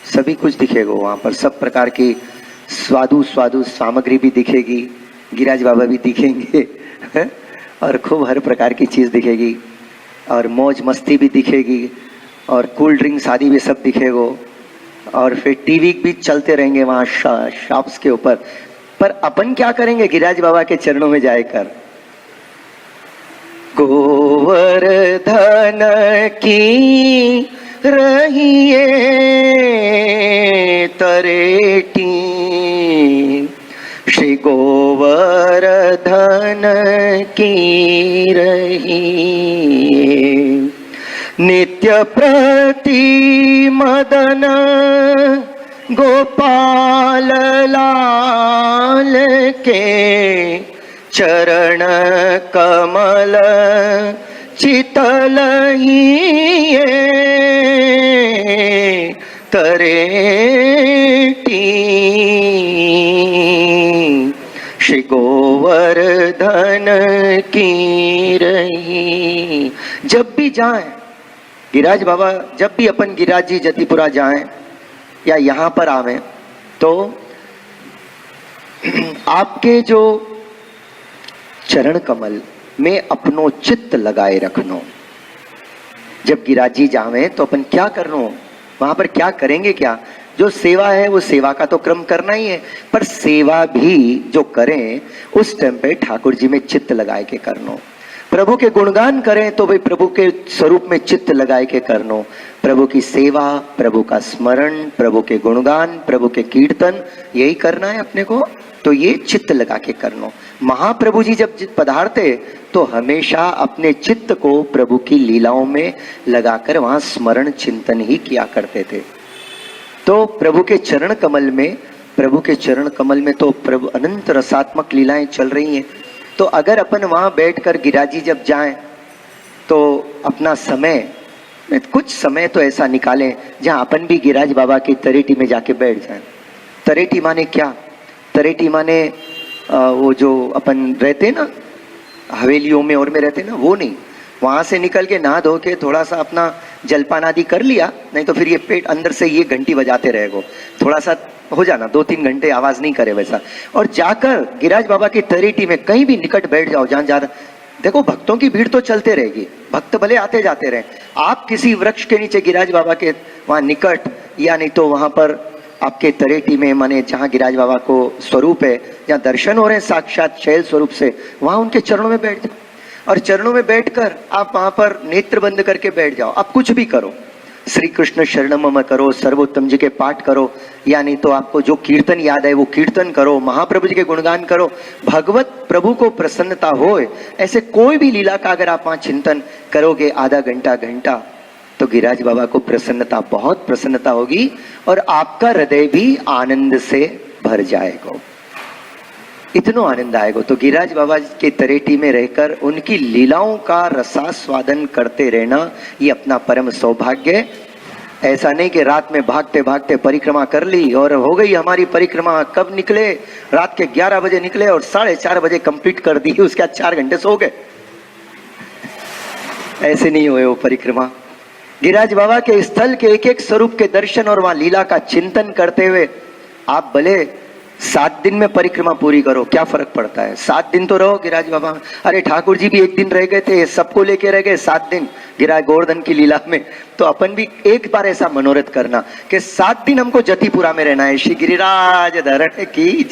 सभी कुछ दिखेगा वहां पर। सब प्रकार की स्वादु स्वादु सामग्री भी दिखेगी, गिरिराज बाबा भी दिखेंगे और खूब हर प्रकार की चीज दिखेगी, और मौज मस्ती भी दिखेगी, और कूल ड्रिंक्स आदि भी सब दिखेगा, और फिर टीवी भी चलते रहेंगे वहां शॉप्स के ऊपर। पर अपन क्या करेंगे गिरिराज बाबा के चरणों में जाकर? गोवर्धन की रहिए तरेटी, श्री गोवर्धन की रहिए। नित्य प्रति मदन गोपाल लाल के चरण कमल चितलहिए तरेटी, श्री गोवर्धन की रही। जब भी जाएं गिरिराज बाबा, जब भी अपन गिरिराज जी जतिपुरा जाएं या यहां पर आवें, तो आपके जो चरण कमल में अपनो चित्त लगाए रखनो। जब गिरिराज जी जावें तो अपन क्या करनो, वहां पर क्या करेंगे? क्या जो सेवा है वो सेवा का तो क्रम करना ही है, पर सेवा भी जो करें उस टाइम पे ठाकुर जी में चित्त लगाए के करनो। प्रभु के गुणगान करें तो भाई प्रभु के स्वरूप में चित्त लगाए के करनो। प्रभु की सेवा, प्रभु का स्मरण, प्रभु के गुणगान, प्रभु के कीर्तन, यही करना है अपने को। तो ये चित्त लगा के करनो। महाप्रभु जी जब पधारते तो हमेशा अपने चित्त को प्रभु की लीलाओं में लगाकर वहां स्मरण चिंतन ही किया करते थे। तो प्रभु के चरण कमल में, प्रभु के चरण कमल में तो प्रभु अनंत रसात्मक लीलाएं चल रही हैं। तो अगर अपन वहां बैठकर गिरिराज जी जब जाएं तो अपना समय, कुछ समय तो ऐसा निकालें जहां अपन भी गिरिराज बाबा की तरेटी में जाके बैठ जाएं। तरेटी माने क्या? तरेटी माने वो जो अपन रहते ना हवेलियों में और में रहते ना, वो नहीं। वहां से निकल के नहा धो के थोड़ा सा अपना जलपान आदि कर लिया, नहीं तो फिर ये पेट अंदर से ये घंटी बजाते रहेगा, थोड़ा सा हो जाना, 2-3 घंटे आवाज नहीं करे वैसा। और जाकर गिरिराज बाबा की तरेटी में कहीं भी निकट बैठ जाओ, जहां जा देखो भक्तों की भीड़ तो चलते रहेगी, भक्त भले आते जाते रहे। आप किसी वृक्ष के नीचे गिरिराज बाबा के वहां निकट, या नहीं तो वहां पर आपके तरेटी में, माने जहां गिरिराज बाबा को स्वरूप है, जहां दर्शन हो रहे हैं साक्षात शैल स्वरूप से, वहां उनके चरणों में बैठ जाओ। और चरणों में बैठकर आप वहां पर नेत्र बंद करके बैठ जाओ। आप कुछ भी करो, श्री कृष्ण शरणम मम करो, सर्वोत्तम जी के पाठ करो, या नहीं तो आपको जो कीर्तन याद है वो कीर्तन करो, महाप्रभु जी के गुणगान करो। भगवत प्रभु को प्रसन्नता होए ऐसे कोई भी लीला का अगर आप वहां चिंतन करोगे आधा घंटा घंटा, तो गिरिराज बाबा को प्रसन्नता, बहुत प्रसन्नता होगी और आपका हृदय भी आनंद से भर जाएगा। इतना आनंद आएगा। तो गिरिराज बाबा के तरेटी में रहकर उनकी लीलाओं का रसास्वादन करते रहना ये अपना परम सौभाग्य है। ऐसा नहीं कि रात में भागते भागते परिक्रमा कर ली और हो गई हमारी परिक्रमा, कब निकले, रात के 11 बजे निकले और 4:30 बजे कंप्लीट कर दी, उसके बाद 4 घंटे सो गए। ऐसे नहीं हुए वो परिक्रमा। गिरिराज बाबा के स्थल के एक एक स्वरूप के दर्शन और वहां लीला का चिंतन करते हुए आप भले 7 दिन में परिक्रमा पूरी करो, क्या फर्क पड़ता है? 7 दिन तो रहो गिरिराज बाबा। अरे ठाकुर जी भी 1 दिन रह गए थे, सबको लेके रह गए 7 दिन गिरिराज गोवर्धन की लीला में। तो अपन भी एक बार ऐसा मनोरथ करना कि 7 दिन हमको जतिपुरा में रहना है। श्री गिरिराज धरण की जय।